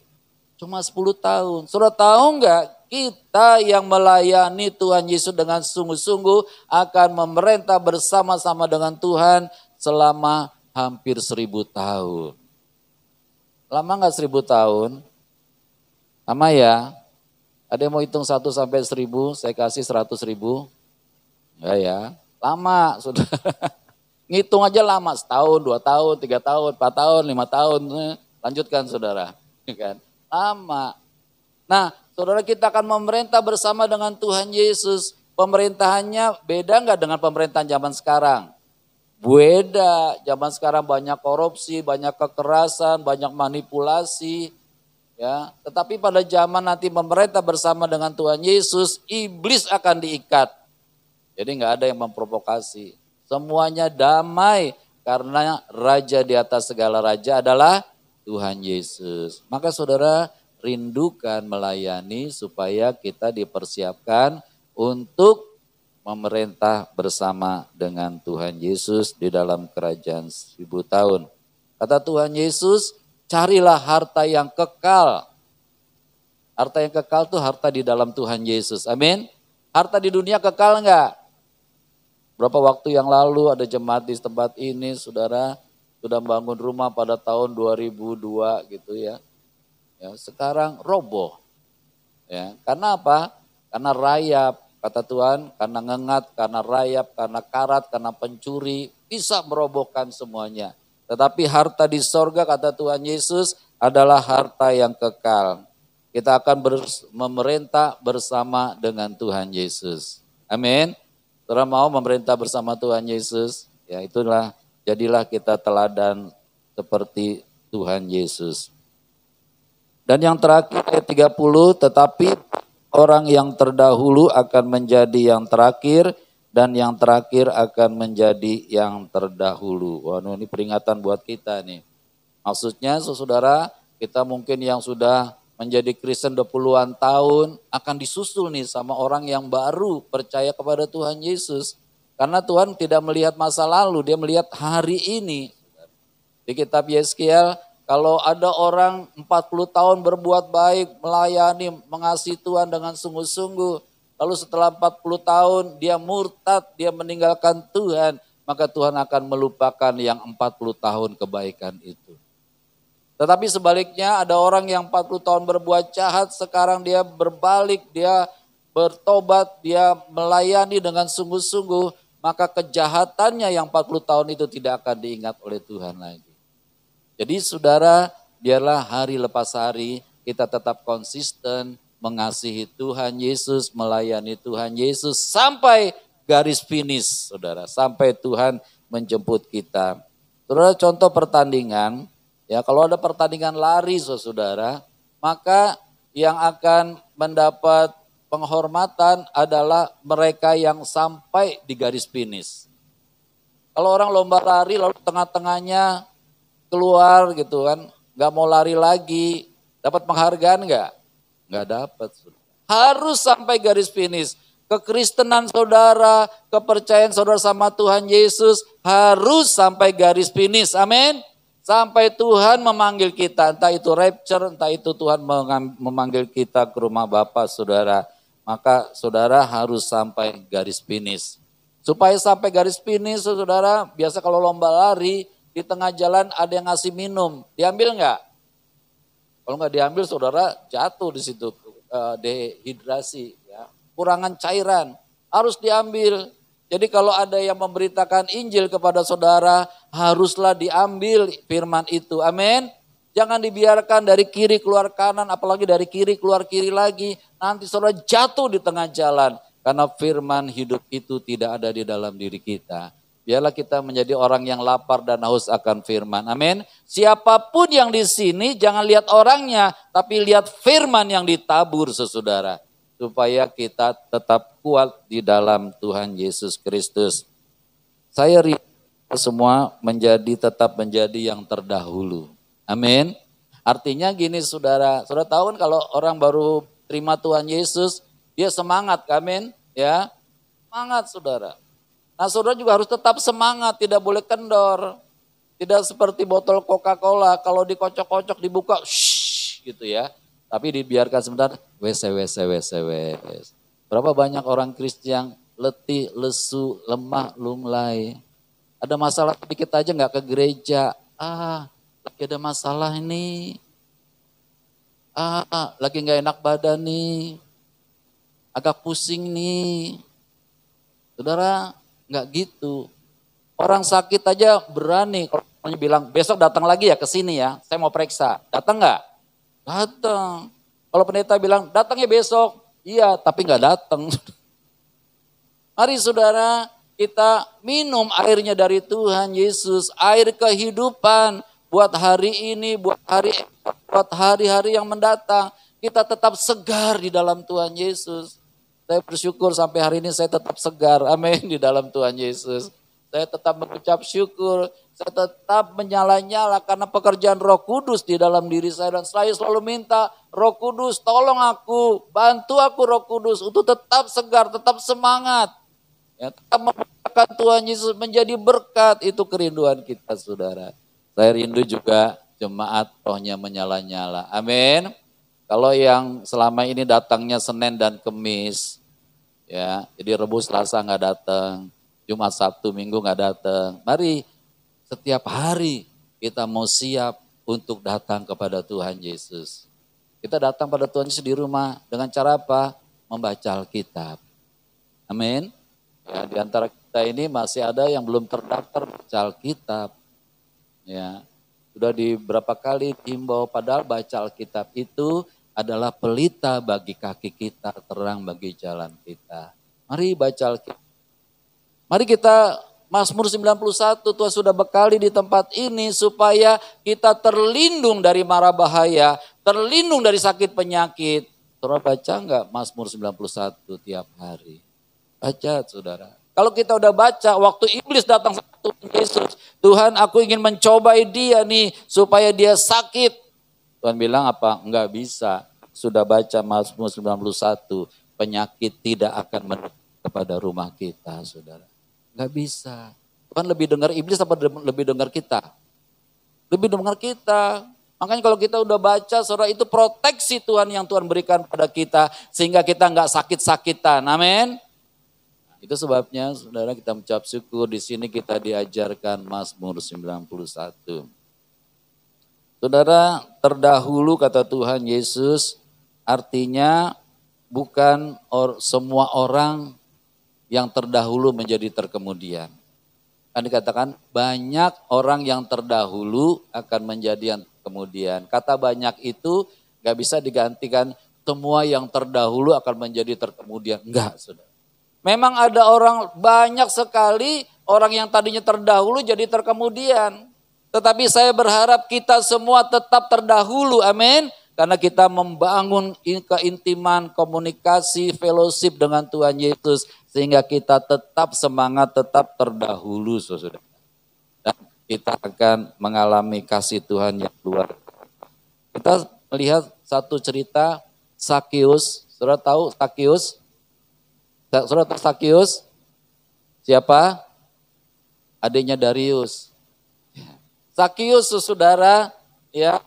[SPEAKER 1] Cuma 10 tahun. Saudara tahu enggak? Kita yang melayani Tuhan Yesus dengan sungguh-sungguh akan memerintah bersama-sama dengan Tuhan selama hampir 1000 tahun. Lama enggak 1000 tahun? Lama ya? Ada yang mau hitung 1 sampai 1000? Saya kasih 100.000. Enggak ya? Lama saudara. Ngitung aja lama, setahun, 2 tahun, 3 tahun, 4 tahun, 5 tahun. Lanjutkan saudara. Kan? Lama. Nah saudara kita akan memerintah bersama dengan Tuhan Yesus. Pemerintahannya beda nggak dengan pemerintahan zaman sekarang? Beda. Zaman sekarang banyak korupsi, banyak kekerasan, banyak manipulasi. Ya, tetapi pada zaman nanti memerintah bersama dengan Tuhan Yesus, iblis akan diikat. Jadi nggak ada yang memprovokasi. Semuanya damai karena raja di atas segala raja adalah Tuhan Yesus. Maka saudara rindukan melayani supaya kita dipersiapkan untuk memerintah bersama dengan Tuhan Yesus di dalam kerajaan 1000 tahun. Kata Tuhan Yesus, carilah harta yang kekal. Harta yang kekal itu harta di dalam Tuhan Yesus. Amin. Harta di dunia kekal enggak? Berapa waktu yang lalu ada jemaat di tempat ini, saudara, sudah membangun rumah pada tahun 2002 gitu ya. Ya, sekarang roboh. Ya, karena apa? Karena rayap, kata Tuhan, karena ngengat, karena rayap, karena karat, karena pencuri, bisa merobohkan semuanya. Tetapi harta di sorga, kata Tuhan Yesus, adalah harta yang kekal. Kita akan memerintah bersama dengan Tuhan Yesus. Amin. Saudara mau memerintah bersama Tuhan Yesus? Ya itulah, jadilah kita teladan seperti Tuhan Yesus. Dan yang terakhir ayat 30, tetapi orang yang terdahulu akan menjadi yang terakhir dan yang terakhir akan menjadi yang terdahulu. Wah, ini peringatan buat kita nih. Maksudnya saudara, kita mungkin yang sudah menjadi Kristen 20-an tahun akan disusul nih sama orang yang baru percaya kepada Tuhan Yesus. Karena Tuhan tidak melihat masa lalu, dia melihat hari ini. Di kitab Yeskiel, kalau ada orang 40 tahun berbuat baik, melayani, mengasihi Tuhan dengan sungguh-sungguh. Lalu setelah 40 tahun dia murtad, dia meninggalkan Tuhan. Maka Tuhan akan melupakan yang 40 tahun kebaikan itu. Tetapi sebaliknya ada orang yang 40 tahun berbuat jahat, sekarang dia berbalik, dia bertobat, dia melayani dengan sungguh-sungguh, maka kejahatannya yang 40 tahun itu tidak akan diingat oleh Tuhan lagi. Jadi saudara, biarlah hari lepas hari kita tetap konsisten mengasihi Tuhan Yesus, melayani Tuhan Yesus sampai garis finish, saudara, sampai Tuhan menjemput kita. Saudara, contoh pertandingan. Ya, kalau ada pertandingan lari saudara, maka yang akan mendapat penghormatan adalah mereka yang sampai di garis finish. Kalau orang lomba lari lalu tengah-tengahnya keluar gitu kan, nggak mau lari lagi, dapat penghargaan nggak? Nggak dapat. Harus sampai garis finish. Kekristenan saudara, kepercayaan saudara sama Tuhan Yesus harus sampai garis finish. Amin. Sampai Tuhan memanggil kita, entah itu rapture, entah itu Tuhan memanggil kita ke rumah Bapa saudara. Maka saudara harus sampai garis finish. Supaya sampai garis finish saudara, biasa kalau lomba lari, di tengah jalan ada yang ngasih minum. Diambil enggak? Kalau enggak diambil saudara jatuh di situ, dehidrasi. Ya. Kurangan cairan, harus diambil. Jadi kalau ada yang memberitakan Injil kepada saudara, haruslah diambil firman itu. Amin. Jangan dibiarkan dari kiri keluar kanan, apalagi dari kiri keluar kiri lagi. Nanti saudara jatuh di tengah jalan. Karena firman hidup itu tidak ada di dalam diri kita. Biarlah kita menjadi orang yang lapar dan haus akan firman. Amin. Siapapun yang di sini jangan lihat orangnya, tapi lihat firman yang ditabur saudara. Supaya kita tetap kuat di dalam Tuhan Yesus Kristus. Saya rindu semua tetap menjadi yang terdahulu. Amin. Artinya gini saudara, saudara tahu kan kalau orang baru terima Tuhan Yesus, dia semangat, amin. Ya, semangat saudara. Nah saudara juga harus tetap semangat, tidak boleh kendor. Tidak seperti botol Coca-Cola, kalau dikocok-kocok dibuka, shh, gitu ya. Tapi dibiarkan sebentar, wes. Berapa banyak orang Kristen yang letih, lesu, lemah, lunglai. Ada masalah sedikit aja nggak ke gereja. Lagi ada masalah ini. Lagi nggak enak badan nih. Agak pusing nih. Saudara, nggak gitu. Orang sakit aja berani. Kalau bilang, besok datang lagi ya ke sini ya. Saya mau periksa. Datang nggak? Datang. Kalau pendeta bilang datangnya besok, iya tapi nggak datang. Mari saudara kita minum airnya dari Tuhan Yesus, air kehidupan buat hari ini, buat hari-hari yang mendatang. Kita tetap segar di dalam Tuhan Yesus. Saya bersyukur sampai hari ini saya tetap segar, amin, di dalam Tuhan Yesus. Saya tetap mengucap syukur, saya tetap menyala-nyala karena pekerjaan Roh Kudus di dalam diri saya. Dan saya selalu minta, Roh Kudus tolong aku, bantu aku Roh Kudus untuk tetap segar, tetap semangat. Ya, tetap memuliakan Tuhan Yesus menjadi berkat, itu kerinduan kita saudara. Saya rindu juga jemaat rohnya menyala-nyala, amin. Kalau yang selama ini datangnya Senin dan Kemis, ya, jadi Rabu Selasa nggak datang. Jumat, Sabtu, Minggu nggak datang. Mari setiap hari kita mau siap untuk datang kepada Tuhan Yesus. Kita datang pada Tuhan Yesus di rumah dengan cara apa? Membaca Alkitab. Amin. Ya, di antara kita ini masih ada yang belum terdaftar baca Alkitab. Ya, sudah di berapa kali himbau, padahal baca Alkitab itu adalah pelita bagi kaki kita, terang bagi jalan kita. Mari baca Alkitab. Mari kita Mazmur 91, Tuhan sudah bekali di tempat ini supaya kita terlindung dari mara bahaya, terlindung dari sakit penyakit. Saudara baca enggak Mazmur 91 tiap hari? Baca saudara. Kalau kita udah baca, waktu iblis datang sama Tuhan Yesus, Tuhan aku ingin mencobai dia nih supaya dia sakit. Tuhan bilang apa? Enggak bisa. Sudah baca Mazmur 91, penyakit tidak akan mendekat kepada rumah kita saudara. Enggak bisa. Tuhan lebih dengar iblis apa lebih dengar kita? Lebih dengar kita. Makanya kalau kita udah baca, saudara, itu proteksi Tuhan yang Tuhan berikan pada kita sehingga kita enggak sakit-sakitan. Amin. Itu sebabnya saudara kita mengucap syukur, di sini kita diajarkan Mazmur 91. Saudara, terdahulu kata Tuhan Yesus artinya bukan semua orang yang terdahulu menjadi terkemudian. Kan dikatakan banyak orang yang terdahulu akan menjadi yang kemudian. Kata banyak itu gak bisa digantikan semua yang terdahulu akan menjadi terkemudian. Enggak, saudara. Memang ada orang banyak sekali orang yang tadinya terdahulu jadi terkemudian. Tetapi saya berharap kita semua tetap terdahulu, amin. Karena kita membangun keintiman, komunikasi, fellowship dengan Tuhan Yesus. Sehingga kita tetap semangat, tetap terdahulu, saudara. Dan kita akan mengalami kasih Tuhan yang luar biasa. Kita melihat satu cerita Sakius. Saudara tahu Sakius? Saudara tahu Sakius? Siapa? Adiknya Darius. Sakius, saudara, ya.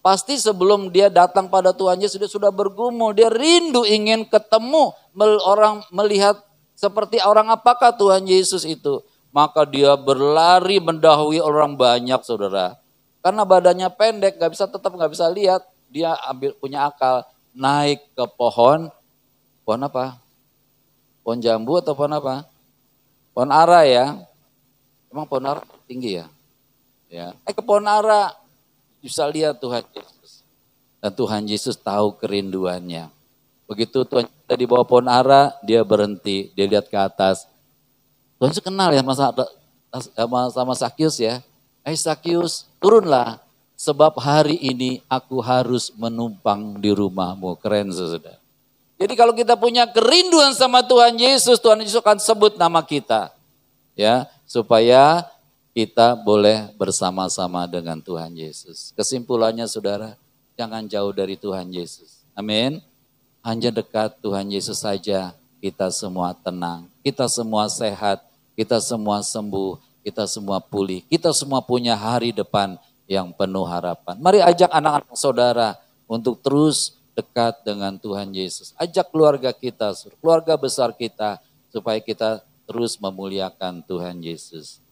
[SPEAKER 1] Pasti sebelum dia datang pada Tuhan Yesus, dia sudah bergumul, dia rindu ingin ketemu orang, melihat seperti orang apakah Tuhan Yesus itu. Maka dia berlari mendahului orang banyak, saudara. Karena badannya pendek, tetap nggak bisa lihat. Dia punya akal, naik ke pohon apa? Pohon jambu atau pohon apa? Pohon ara ya. Emang pohon ara tinggi ya? Ya. Naik ke pohon ara. Bisa lihat Tuhan Yesus. Dan Tuhan Yesus tahu kerinduannya. Begitu Tuhan di bawah pohon ara, dia berhenti. Dia lihat ke atas. Tuhan Yesus kenal ya sama Sakius ya. Sakius, turunlah. Sebab hari ini aku harus menumpang di rumahmu. Keren saudara. Jadi kalau kita punya kerinduan sama Tuhan Yesus akan sebut nama kita. Ya, supaya kita boleh bersama-sama dengan Tuhan Yesus. Kesimpulannya saudara, jangan jauh dari Tuhan Yesus. Amin. Hanya dekat Tuhan Yesus saja kita semua tenang. Kita semua sehat, kita semua sembuh, kita semua pulih. Kita semua punya hari depan yang penuh harapan. Mari ajak anak-anak saudara untuk terus dekat dengan Tuhan Yesus. Ajak keluarga kita, keluarga besar kita, supaya kita terus memuliakan Tuhan Yesus.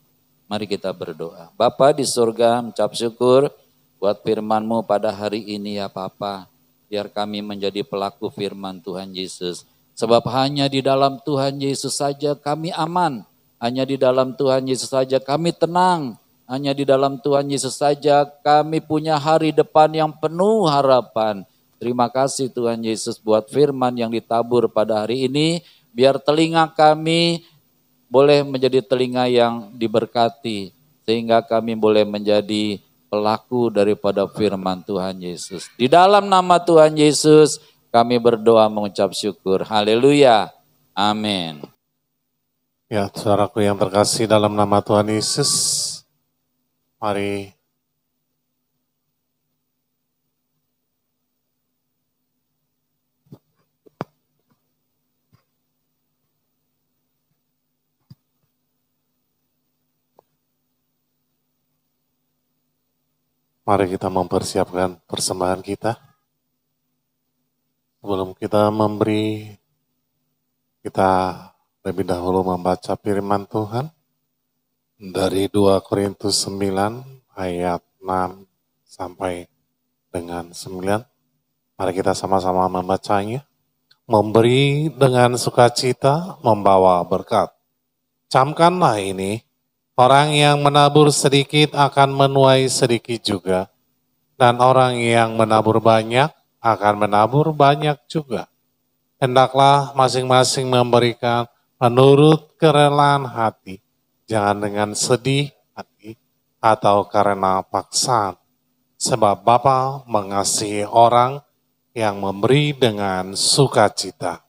[SPEAKER 1] Mari kita berdoa. Bapa di surga, mengucap syukur buat firman-Mu pada hari ini ya Bapa. Biar kami menjadi pelaku firman Tuhan Yesus. Sebab hanya di dalam Tuhan Yesus saja kami aman. Hanya di dalam Tuhan Yesus saja kami tenang. Hanya di dalam Tuhan Yesus saja kami punya hari depan yang penuh harapan. Terima kasih Tuhan Yesus buat firman yang ditabur pada hari ini. Biar telinga kami boleh menjadi telinga yang diberkati, sehingga kami boleh menjadi pelaku daripada firman Tuhan Yesus. Di dalam nama Tuhan Yesus kami berdoa mengucap syukur. Haleluya. Amin.
[SPEAKER 4] Ya, saudaraku yang terkasih dalam nama Tuhan Yesus, mari kita mempersiapkan persembahan kita. Sebelum kita memberi, kita lebih dahulu membaca firman Tuhan dari 2 Korintus 9 ayat 6 sampai dengan 9. Mari kita sama-sama membacanya. Memberi dengan sukacita membawa berkat. Camkanlah ini, orang yang menabur sedikit akan menuai sedikit juga, dan orang yang menabur banyak akan menabur banyak juga. Hendaklah masing-masing memberikan menurut kerelaan hati, jangan dengan sedih hati atau karena paksaan. Sebab Bapa mengasihi orang yang memberi dengan sukacita.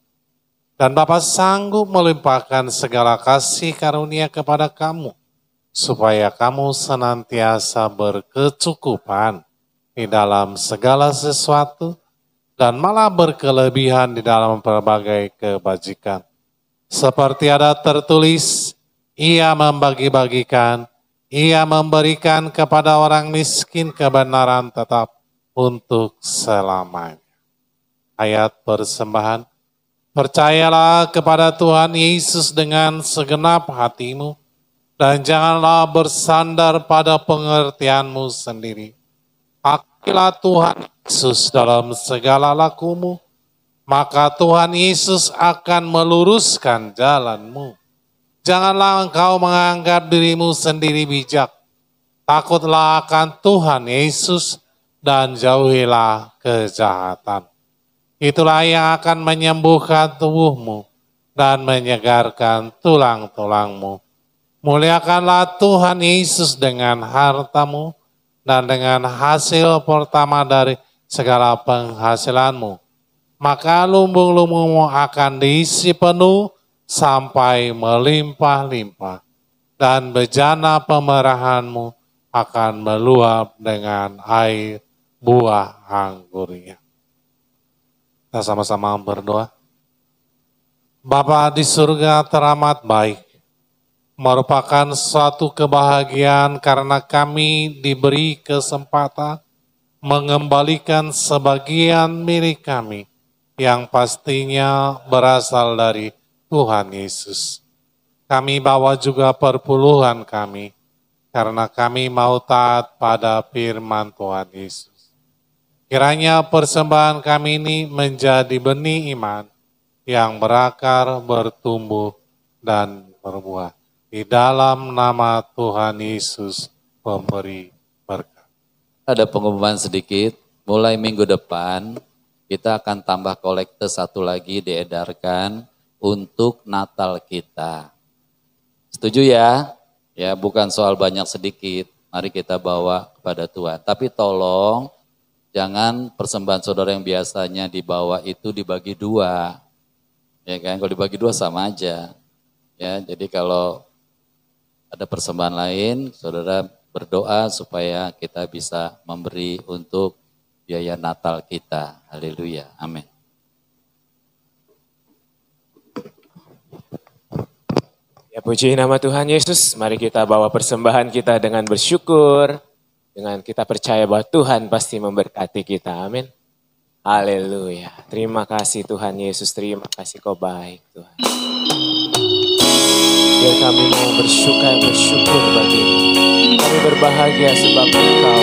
[SPEAKER 4] Dan Bapa sanggup melimpahkan segala kasih karunia kepada kamu, supaya kamu senantiasa berkecukupan di dalam segala sesuatu, dan malah berkelebihan di dalam berbagai kebajikan. Seperti ada tertulis, ia membagi-bagikan, ia memberikan kepada orang miskin kebenaran tetap untuk selamanya. Ayat persembahan, percayalah kepada Tuhan Yesus dengan segenap hatimu, dan janganlah bersandar pada pengertianmu sendiri. Akilah Tuhan Yesus dalam segala lakumu, maka Tuhan Yesus akan meluruskan jalanmu. Janganlah engkau menganggap dirimu sendiri bijak. Takutlah akan Tuhan Yesus dan jauhilah kejahatan. Itulah yang akan menyembuhkan tubuhmu dan menyegarkan tulang-tulangmu. Muliakanlah Tuhan Yesus dengan hartamu dan dengan hasil pertama dari segala penghasilanmu. Maka lumbung-lumbungmu akan diisi penuh sampai melimpah-limpah, dan bejana pemerahanmu akan meluap dengan air buah anggurnya. Kita sama-sama berdoa. Bapa di surga teramat baik, merupakan suatu kebahagiaan karena kami diberi kesempatan mengembalikan sebagian milik kami yang pastinya berasal dari Tuhan Yesus. Kami bawa juga perpuluhan kami karena kami mau taat pada firman Tuhan Yesus. Kiranya persembahan kami ini menjadi benih iman yang berakar, bertumbuh, dan berbuah. Di dalam nama Tuhan Yesus, pemberi berkat.
[SPEAKER 1] Ada pengumuman sedikit, mulai minggu depan kita akan tambah kolekte satu lagi diedarkan untuk Natal kita. Setuju ya? Ya, bukan soal banyak sedikit, mari kita bawa kepada Tuhan. Tapi tolong jangan persembahan saudara yang biasanya dibawa itu dibagi dua. Ya kan, kalau dibagi dua sama aja. Ya, jadi kalau ada persembahan lain, saudara berdoa supaya kita bisa memberi untuk biaya Natal kita. Haleluya. Amin.
[SPEAKER 2] Ya, puji nama Tuhan Yesus. Mari kita bawa persembahan kita dengan bersyukur. Dengan kita percaya bahwa Tuhan pasti memberkati kita. Amin. Haleluya. Terima kasih Tuhan Yesus. Terima kasih Kau baik Tuhan. Biar kami mau bersyukur bagi-Mu. Kami berbahagia sebab Engkau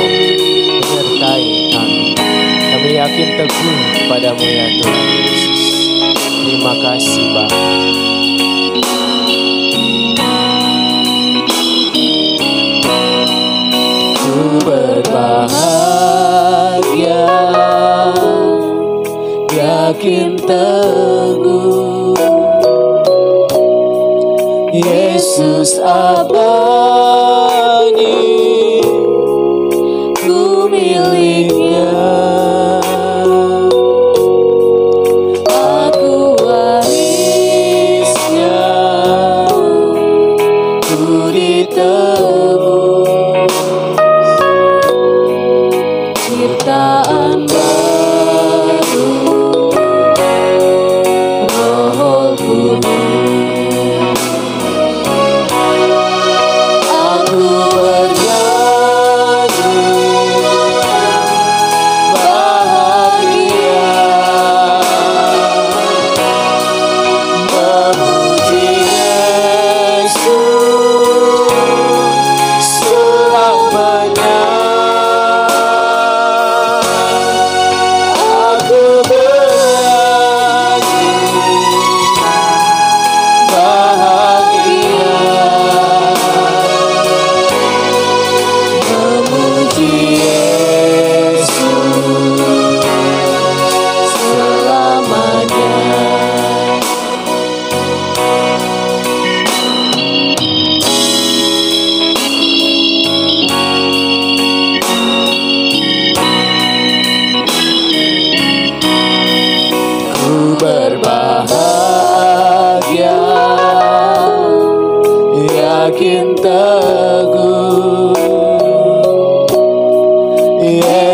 [SPEAKER 2] menyertai kami. Kami yakin teguh padamu ya Tuhan Yesus. Terima kasih Bapa. Ku berbahagia, yakin teguh, Yesus abadi, ku miliknya. Aku warisnya, ku ditebus, ciptaan baru, Roh Kudus. Aku bernyanyi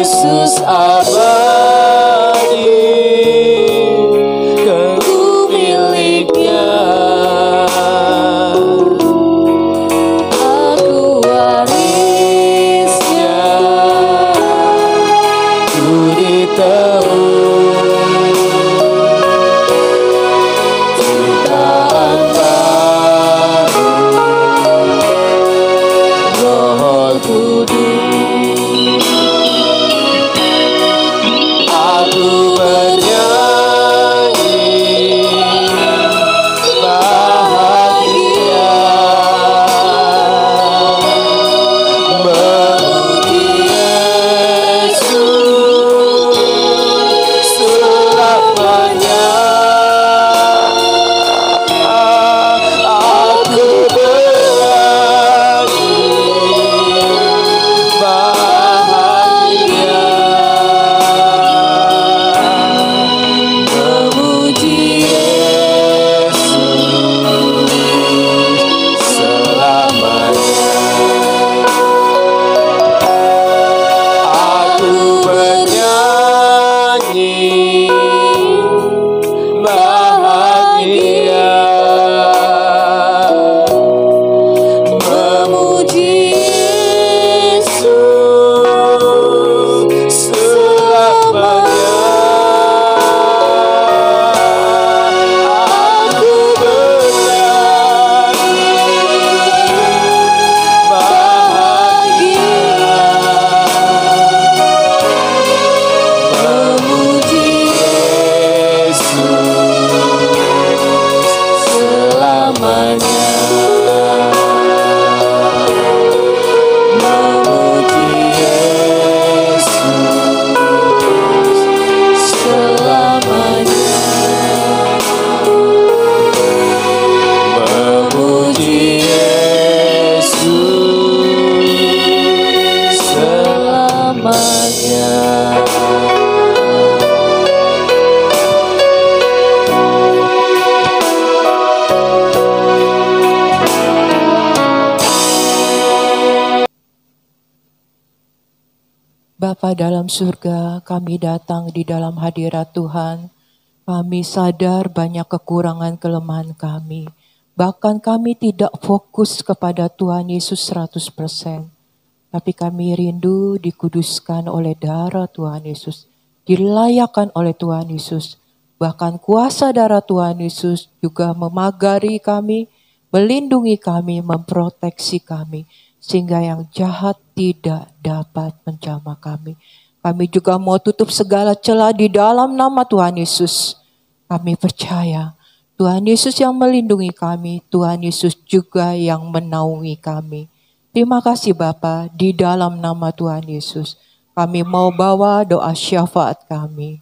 [SPEAKER 2] Yesus abadi, ku miliknya. Aku warisnya, ku ditebus ciptaan baru, Roh Kudus. Aku bernyanyi bahagia, memuji Yesus selamanya. Aku bernyanyi bahagia, memuji Yesus selamanya. Aku bernyanyi bahagia, memuji Yesus selamanya. Aku bernyanyi bahagia, memuji Yesus selamanya. Memuji Yesus selamanya. Memuji Yesus selamanya.
[SPEAKER 5] Bapa dalam surga, kami datang di dalam hadirat Tuhan. Kami sadar banyak kekurangan kelemahan kami. Bahkan kami tidak fokus kepada Tuhan Yesus 100%. Tapi kami rindu dikuduskan oleh darah Tuhan Yesus. Dilayakkan oleh Tuhan Yesus. Bahkan kuasa darah Tuhan Yesus juga memagari kami, melindungi kami, memproteksi kami. Sehingga yang jahat tidak dapat menjamah kami. Kami juga mau tutup segala celah di dalam nama Tuhan Yesus. Kami percaya Tuhan Yesus yang melindungi kami, Tuhan Yesus juga yang menaungi kami. Terima kasih Bapa, di dalam nama Tuhan Yesus. Kami mau bawa doa syafaat kami.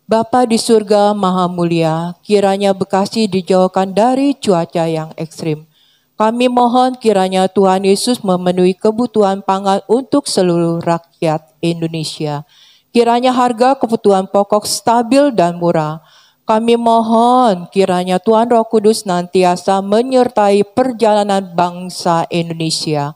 [SPEAKER 5] Bapa di surga maha mulia, kiranya Bekasi dijauhkan dari cuaca yang ekstrim. Kami mohon kiranya Tuhan Yesus memenuhi kebutuhan pangan untuk seluruh rakyat Indonesia. Kiranya harga kebutuhan pokok stabil dan murah. Kami mohon kiranya Tuhan Roh Kudus nantiasa menyertai perjalanan bangsa Indonesia.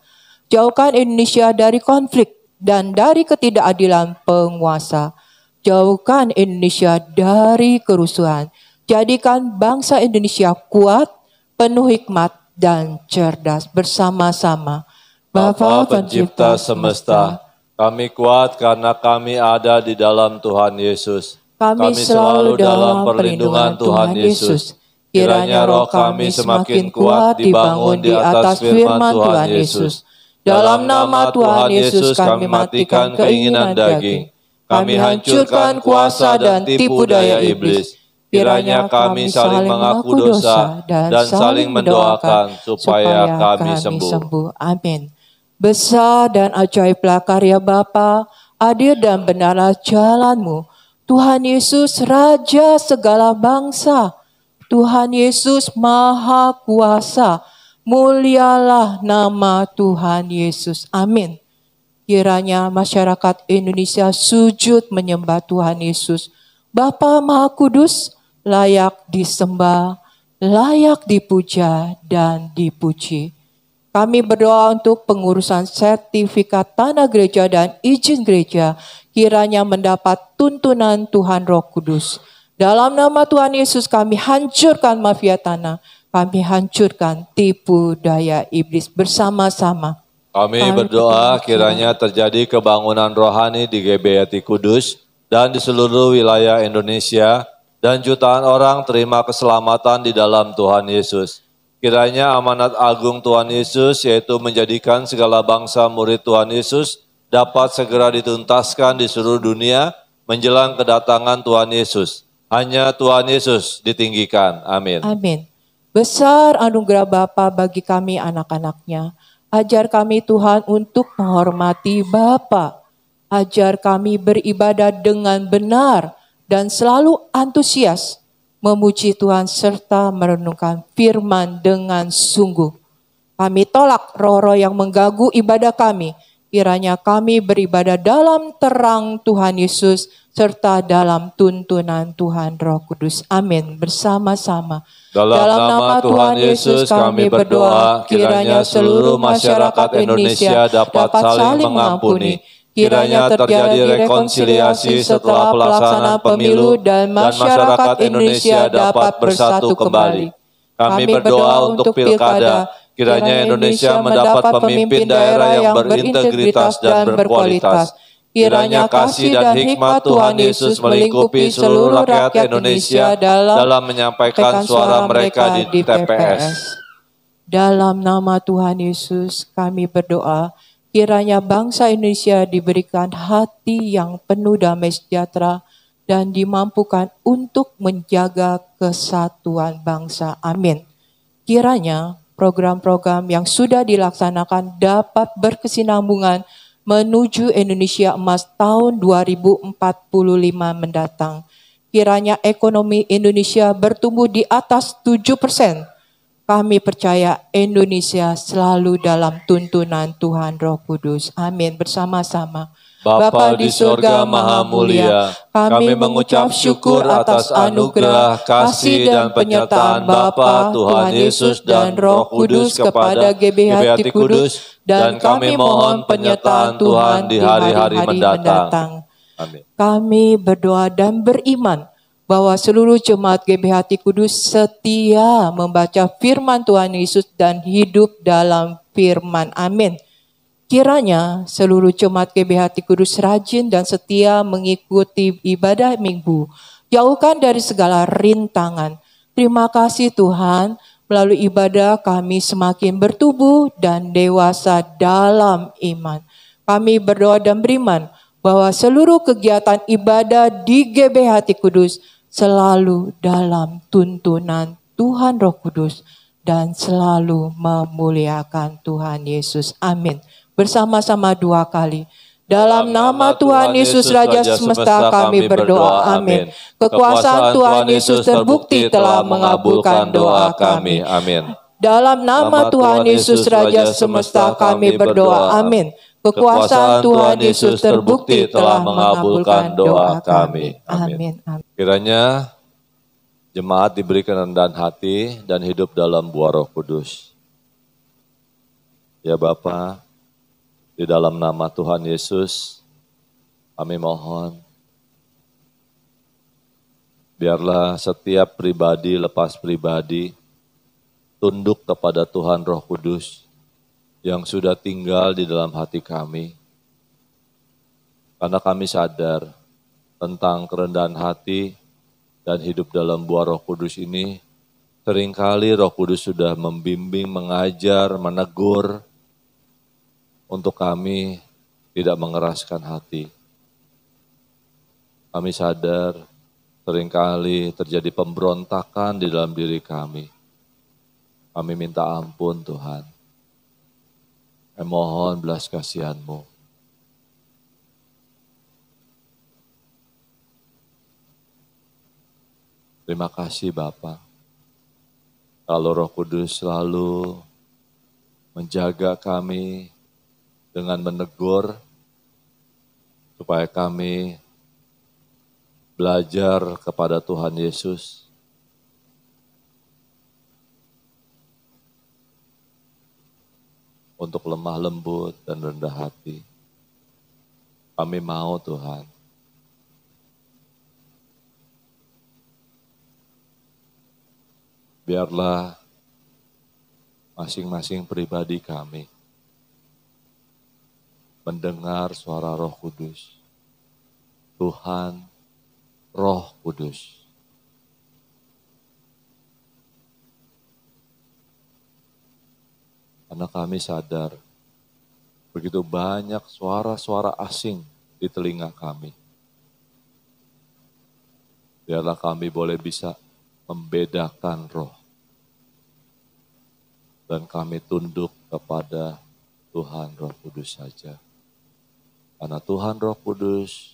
[SPEAKER 5] Jauhkan Indonesia dari konflik dan dari ketidakadilan penguasa. Jauhkan Indonesia dari kerusuhan. Jadikan bangsa Indonesia kuat, penuh hikmat, dan cerdas bersama-sama.
[SPEAKER 6] Bapa pencipta semesta, kami kuat karena kami ada di dalam Tuhan Yesus. Kami selalu dalam perlindungan Tuhan Yesus. Kiranya roh kami semakin kuat dibangun di atas firman Tuhan Yesus. Dalam nama Tuhan Yesus kami matikan keinginan daging. Kami hancurkan kuasa dan tipu daya iblis. Kiranya kami saling mengaku dosa dan saling mendoakan supaya kami sembuh.
[SPEAKER 5] Amin. Besar dan ajaiblah karya Bapa, adil dan benarlah jalan-Mu. Tuhan Yesus Raja segala bangsa. Tuhan Yesus Maha Kuasa. Mulialah nama Tuhan Yesus. Amin. Kiranya masyarakat Indonesia sujud menyembah Tuhan Yesus. Bapa Maha Kudus, layak disembah, layak dipuja dan dipuji. Kami berdoa untuk pengurusan sertifikat tanah gereja dan izin gereja, kiranya mendapat tuntunan Tuhan Roh Kudus. Dalam nama Tuhan Yesus kami hancurkan mafia tanah, kami hancurkan tipu daya iblis bersama-sama.
[SPEAKER 6] Kami berdoa kiranya terjadi kebangunan rohani di GBHT Kudus dan di seluruh wilayah Indonesia, dan jutaan orang terima keselamatan di dalam Tuhan Yesus. Kiranya amanat agung Tuhan Yesus, yaitu menjadikan segala bangsa murid Tuhan Yesus, dapat segera dituntaskan di seluruh dunia menjelang kedatangan Tuhan Yesus. Hanya Tuhan Yesus ditinggikan. Amin.
[SPEAKER 5] Amin. Besar anugerah Bapa bagi kami anak-anaknya. Ajar kami Tuhan untuk menghormati Bapa. Ajar kami beribadah dengan benar dan selalu antusias memuji Tuhan serta merenungkan firman dengan sungguh. Kami tolak roh-roh yang mengganggu ibadah kami. Kiranya kami beribadah dalam terang Tuhan Yesus serta dalam tuntunan Tuhan Roh Kudus. Amin. Bersama-sama.
[SPEAKER 6] Dalam nama Tuhan Yesus kami berdoa, kiranya seluruh masyarakat Indonesia dapat saling mengampuni. Kiranya terjadi rekonsiliasi setelah pelaksanaan pemilu dan masyarakat Indonesia dapat bersatu kembali. Kami berdoa untuk pilkada, kiranya Indonesia mendapat pemimpin daerah yang berintegritas dan berkualitas. Kiranya kasih dan hikmat Tuhan Yesus melingkupi seluruh rakyat Indonesia dalam menyampaikan suara mereka di TPS.
[SPEAKER 5] Dalam nama Tuhan Yesus kami berdoa, kiranya bangsa Indonesia diberikan hati yang penuh damai sejahtera dan dimampukan untuk menjaga kesatuan bangsa. Amin. Kiranya program-program yang sudah dilaksanakan dapat berkesinambungan menuju Indonesia Emas tahun 2045 mendatang. Kiranya ekonomi Indonesia bertumbuh di atas 7%. Kami percaya Indonesia selalu dalam tuntunan Tuhan Roh Kudus. Amin. Bersama-sama.
[SPEAKER 6] Bapa di surga Maha Mulia, kami mengucap syukur atas anugerah, kasih dan penyertaan Bapa, Tuhan Yesus dan Roh Kudus kepada GBHT Kudus, dan kami mohon penyertaan Tuhan di hari-hari mendatang. Amin.
[SPEAKER 5] Kami berdoa dan beriman bahwa seluruh jemaat GBHT Kudus setia membaca firman Tuhan Yesus dan hidup dalam firman. Amin. Kiranya seluruh jemaat GBHT Kudus rajin dan setia mengikuti ibadah minggu. Jauhkan dari segala rintangan. Terima kasih Tuhan, melalui ibadah kami semakin bertumbuh dan dewasa dalam iman. Kami berdoa dan beriman bahwa seluruh kegiatan ibadah di GBHT Kudus selalu dalam tuntunan Tuhan Roh Kudus dan selalu memuliakan Tuhan Yesus. Amin. Bersama-sama dua kali. Dalam nama Tuhan Yesus Raja Semesta kami berdoa. Amin. Kekuasaan Tuhan Yesus terbukti telah mengabulkan doa kami.
[SPEAKER 6] Amin.
[SPEAKER 5] Dalam nama Tuhan Yesus Raja Semesta kami berdoa. Amin. Kekuasaan Tuhan Yesus terbukti telah mengabulkan doa kami. Amin.
[SPEAKER 6] Kiranya jemaat diberi kerendahan hati dan hidup dalam buah Roh Kudus. Ya Bapa, di dalam nama Tuhan Yesus, kami mohon, biarlah setiap pribadi lepas pribadi tunduk kepada Tuhan Roh Kudus yang sudah tinggal di dalam hati kami. Karena kami sadar tentang kerendahan hati dan hidup dalam buah Roh Kudus ini, seringkali Roh Kudus sudah membimbing, mengajar, menegur, untuk kami tidak mengeraskan hati. Kami sadar seringkali terjadi pemberontakan di dalam diri kami. Kami minta ampun Tuhan. Kami mohon belas kasihan-Mu. Terima kasih Bapa. Kalau Roh Kudus selalu menjaga kami dengan menegur, supaya kami belajar kepada Tuhan Yesus. untuk lemah lembut dan rendah hati. Kami mau Tuhan, biarlah masing-masing pribadi kami mendengar suara Roh Kudus. Tuhan, Roh Kudus. Karena kami sadar, begitu banyak suara-suara asing di telinga kami. Biarlah kami boleh bisa membedakan roh. Dan kami tunduk kepada Tuhan Roh Kudus saja. Karena Tuhan Roh Kudus,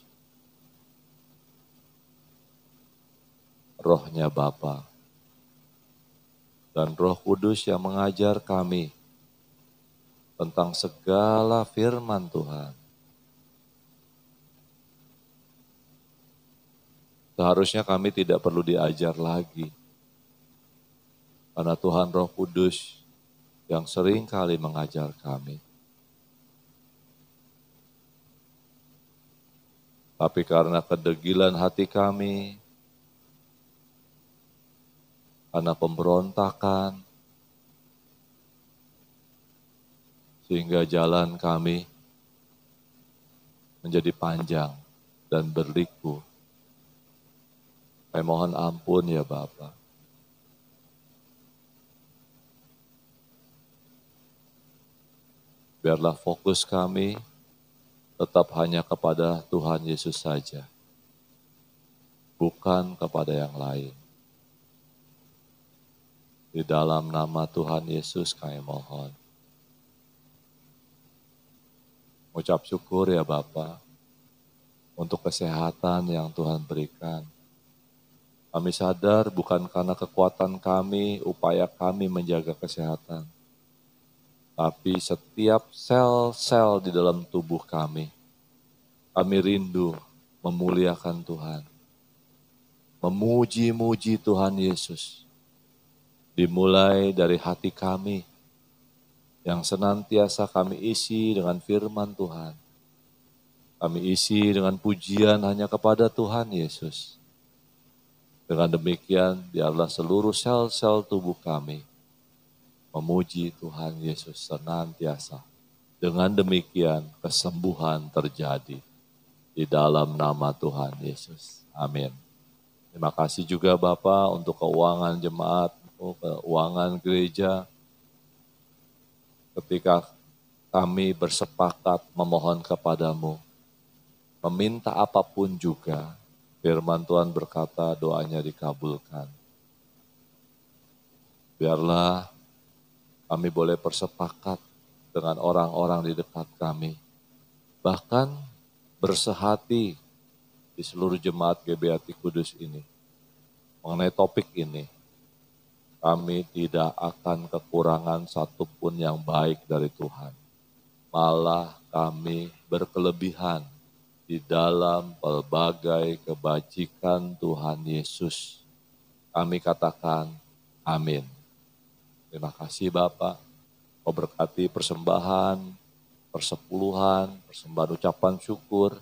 [SPEAKER 6] Rohnya Bapa. Dan Roh Kudus yang mengajar kami tentang segala firman Tuhan. Seharusnya kami tidak perlu diajar lagi. Karena Tuhan Roh Kudus yang sering kali mengajar kami. Tapi karena kedegilan hati kami, karena pemberontakan, sehingga jalan kami menjadi panjang dan berliku. Kami mohon ampun ya Bapa. Biarlah fokus kami tetap hanya kepada Tuhan Yesus saja. Bukan kepada yang lain. Di dalam nama Tuhan Yesus kami mohon. Ucap syukur ya Bapa untuk kesehatan yang Tuhan berikan. Kami sadar bukan karena kekuatan kami, upaya kami menjaga kesehatan. Tapi setiap sel-sel di dalam tubuh kami rindu memuliakan Tuhan. Memuji-muji Tuhan Yesus. Dimulai dari hati kami yang senantiasa kami isi dengan firman Tuhan. Kami isi dengan pujian hanya kepada Tuhan Yesus. Dengan demikian, biarlah seluruh sel-sel tubuh kami memuji Tuhan Yesus senantiasa. Dengan demikian, kesembuhan terjadi di dalam nama Tuhan Yesus. Amin. Terima kasih juga Bapak untuk keuangan jemaat, keuangan gereja. Ketika kami bersepakat memohon kepadamu, meminta apapun juga, firman Tuhan berkata doanya dikabulkan. Biarlah kami boleh bersepakat dengan orang-orang di dekat kami. Bahkan bersehati di seluruh jemaat GBHT Kudus ini. Mengenai topik ini, kami tidak akan kekurangan satupun yang baik dari Tuhan. Malah kami berkelebihan di dalam pelbagai kebajikan Tuhan Yesus. Kami katakan amin. Terima kasih Bapak. Kau berkati persembahan, persepuluhan, persembahan ucapan syukur.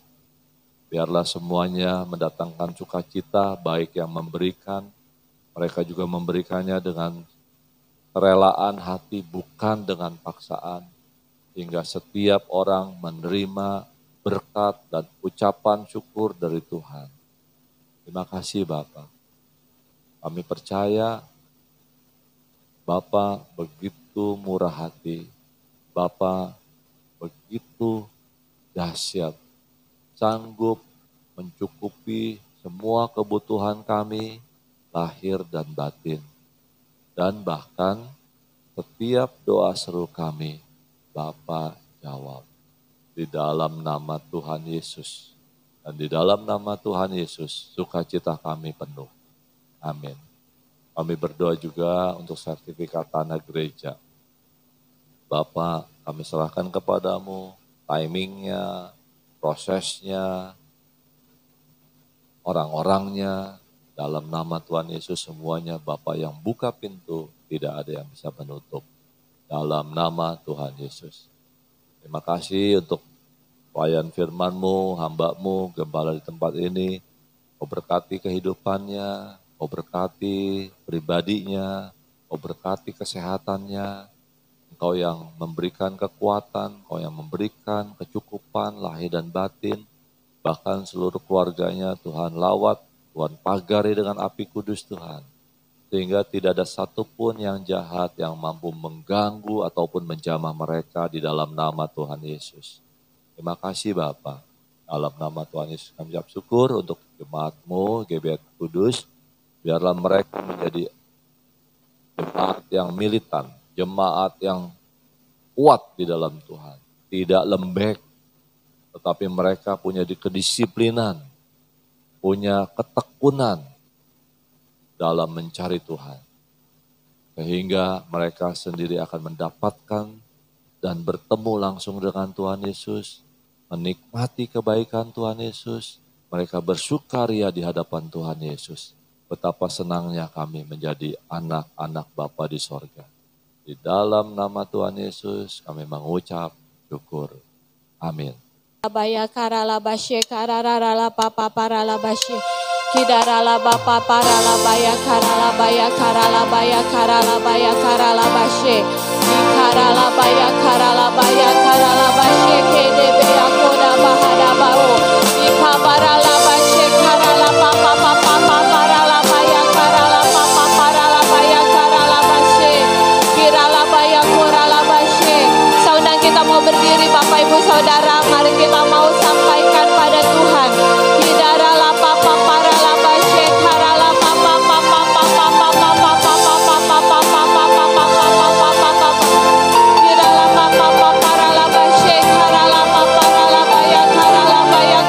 [SPEAKER 6] Biarlah semuanya mendatangkan sukacita, baik yang memberikan, mereka juga memberikannya dengan kerelaan hati, bukan dengan paksaan. Hingga setiap orang menerima berkat dan ucapan syukur dari Tuhan. Terima kasih Bapak. Kami percaya Bapak begitu murah hati, Bapak begitu dahsyat, sanggup mencukupi semua kebutuhan kami, lahir dan batin. Dan bahkan setiap doa seru kami, Bapak jawab. Di dalam nama Tuhan Yesus. Dan di dalam nama Tuhan Yesus, sukacita kami penuh. Amin. Kami berdoa juga untuk sertifikat tanah gereja. Bapak, kami serahkan kepadamu timingnya, prosesnya, orang-orangnya. Dalam nama Tuhan Yesus semuanya Bapak yang buka pintu, tidak ada yang bisa menutup. dalam nama Tuhan Yesus. Terima kasih untuk pelayan firman-Mu, hamba-Mu, gembala di tempat ini. Kau berkati kehidupannya, Kau berkati pribadinya, Kau berkati kesehatannya. Engkau yang memberikan kekuatan, Kau yang memberikan kecukupan lahir dan batin. Bahkan seluruh keluarganya Tuhan lawat, Tuhan pagari dengan api kudus Tuhan. Sehingga tidak ada satupun yang jahat yang mampu mengganggu ataupun menjamah mereka di dalam nama Tuhan Yesus. Terima kasih Bapa. Dalam nama Tuhan Yesus kami ucap syukur untuk jemaat-Mu, GBI Kudus. Biarlah mereka menjadi jemaat yang militan, jemaat yang kuat di dalam Tuhan. Tidak lembek, tetapi mereka punya kedisiplinan, punya ketekunan dalam mencari Tuhan. Sehingga mereka sendiri akan mendapatkan dan bertemu langsung dengan Tuhan Yesus, menikmati kebaikan Tuhan Yesus, mereka bersukaria di hadapan Tuhan Yesus. Betapa senangnya kami menjadi anak-anak Bapa di sorga. Di dalam nama Tuhan Yesus kami mengucap syukur. Amin.
[SPEAKER 7] Baya karala basye kararala papa parala basye kidarala bapa parala baya karala baya karala baya karala baya karala basye karala baya karala basye kedebe akoda bahada bau ikabarala basye karala papa papa parala baya karala papa parala baya karala basye kirala baya korala basye. Saudara kita mau berdiri Bapak Ibu Saudara, mari kita mau sampaikan pada Tuhan. Hidarala papa parala basye karala papa papa papa papa papa papa papa papa hirala papa parala basye karala papa parala baya karala baya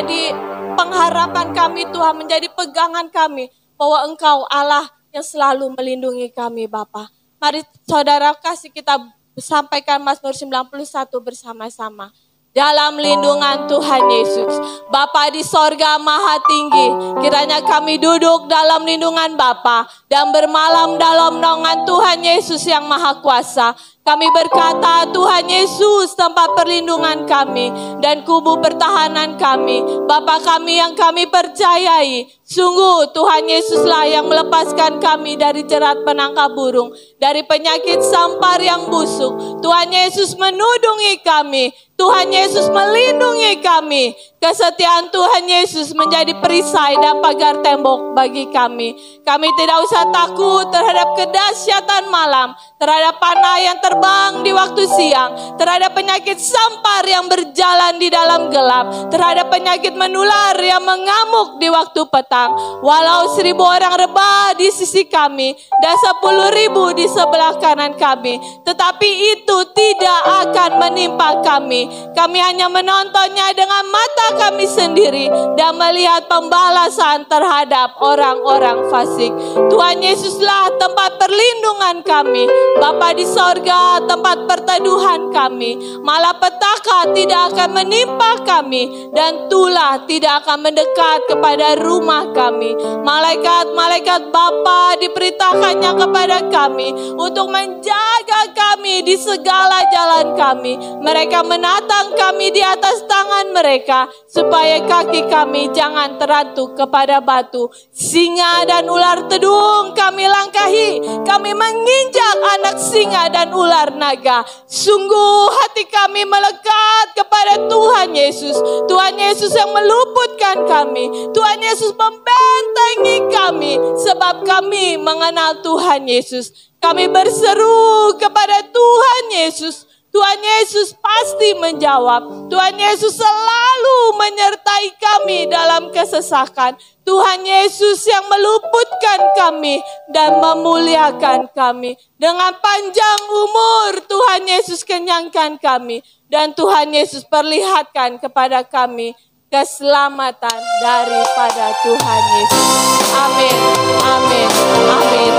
[SPEAKER 7] menjadi pengharapan kami Tuhan, menjadi pegangan kami bahwa Engkau Allah yang selalu melindungi kami Bapa. Mari saudara kasih kita sampaikan Mazmur 91 bersama-sama. Dalam lindungan Tuhan Yesus, Bapa di sorga maha tinggi, kiranya kami duduk dalam lindungan Bapa dan bermalam dalam naungan Tuhan Yesus yang maha kuasa. Kami berkata, Tuhan Yesus tempat perlindungan kami dan kubu pertahanan kami. Bapa kami yang kami percayai, sungguh Tuhan Yesuslah yang melepaskan kami dari jerat penangkap burung, dari penyakit sampar yang busuk. Tuhan Yesus menudungi kami, Tuhan Yesus melindungi kami. Kesetiaan Tuhan Yesus menjadi perisai dan pagar tembok bagi kami. Kami tidak usah takut terhadap kedahsyatan malam, terhadap panah yang terbang di waktu siang, terhadap penyakit sampar yang berjalan di dalam gelap, terhadap penyakit menular yang mengamuk di waktu petang. Walau 1000 orang rebah di sisi kami dan 10.000 di sebelah kanan kami, tetapi itu tidak akan menimpa kami. Kami hanya menontonnya dengan mata kami sendiri dan melihat pembalasan terhadap orang-orang fasik. Tuhan Yesuslah tempat perlindungan kami. Bapa di sorga tempat perteduhan kami. Malapetaka tidak akan menimpa kami dan tulah tidak akan mendekat kepada rumah kami. Malaikat-malaikat Bapa diperintahkannya kepada kami untuk menjaga kami di segala jalan kami. Mereka menatang kami di atas tangan mereka supaya kaki kami jangan terantuk kepada batu. Singa dan ular tedung kami langkahi. Kami menginjak anak singa dan ular naga. Sungguh hati kami melekat kepada Tuhan Yesus. Tuhan Yesus yang meluputkan kami. Tuhan Yesus membentengi kami sebab kami mengenal Tuhan Yesus. Kami berseru kepada Tuhan Yesus. Tuhan Yesus pasti menjawab. Tuhan Yesus selalu menyertai kami dalam kesesakan. Tuhan Yesus yang meluputkan kami dan memuliakan kami. Dengan panjang umur Tuhan Yesus kenyangkan kami. Dan Tuhan Yesus perlihatkan kepada kami keselamatan daripada Tuhan Yesus. Amin, amin, amin.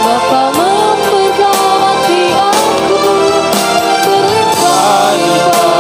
[SPEAKER 7] Bapa memberkati aku berlimpah-limpah dan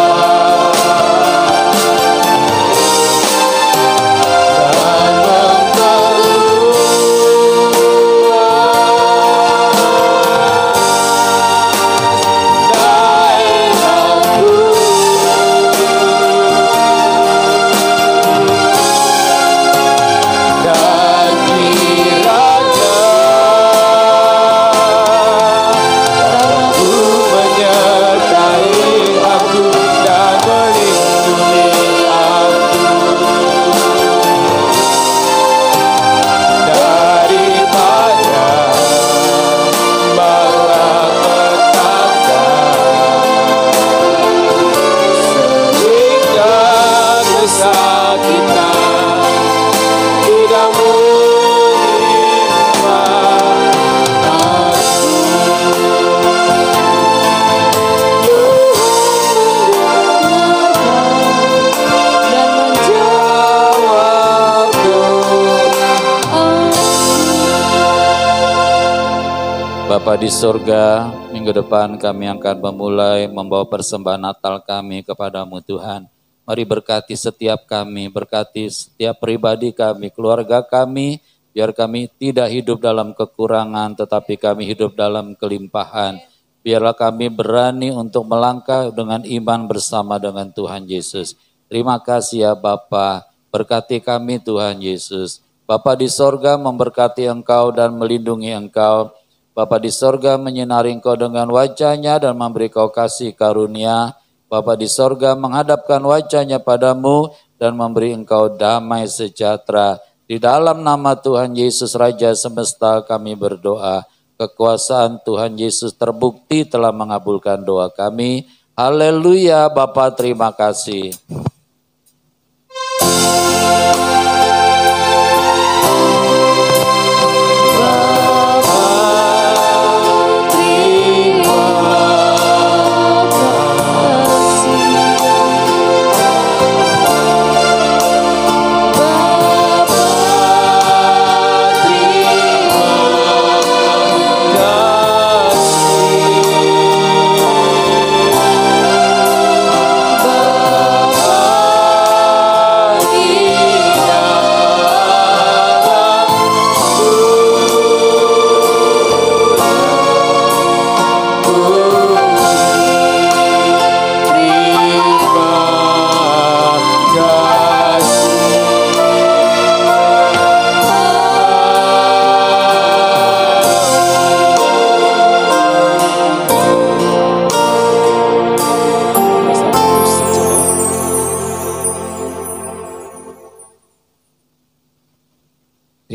[SPEAKER 1] Bapa di surga, minggu depan kami akan memulai membawa persembahan Natal kami kepadamu Tuhan. Mari berkati setiap kami, berkati setiap pribadi kami, keluarga kami, biar kami tidak hidup dalam kekurangan, tetapi kami hidup dalam kelimpahan. Biarlah kami berani untuk melangkah dengan iman bersama dengan Tuhan Yesus. Terima kasih ya Bapa, berkati kami Tuhan Yesus. Bapa di sorga memberkati Engkau dan melindungi Engkau. Bapa di sorga menyinari Engkau dengan wajah-Nya dan memberi Kau kasih karunia. Bapa di sorga menghadapkan wajah-Nya padamu dan memberi Engkau damai sejahtera. Di dalam nama Tuhan Yesus Raja semesta kami berdoa. Kekuasaan Tuhan Yesus terbukti telah mengabulkan doa kami. Haleluya Bapa, terima kasih.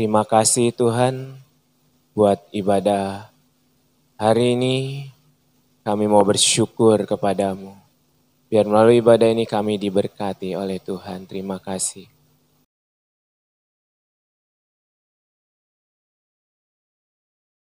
[SPEAKER 2] Terima kasih Tuhan buat ibadah hari ini. Kami mau bersyukur kepadamu. Biar melalui ibadah ini kami diberkati oleh Tuhan. Terima kasih.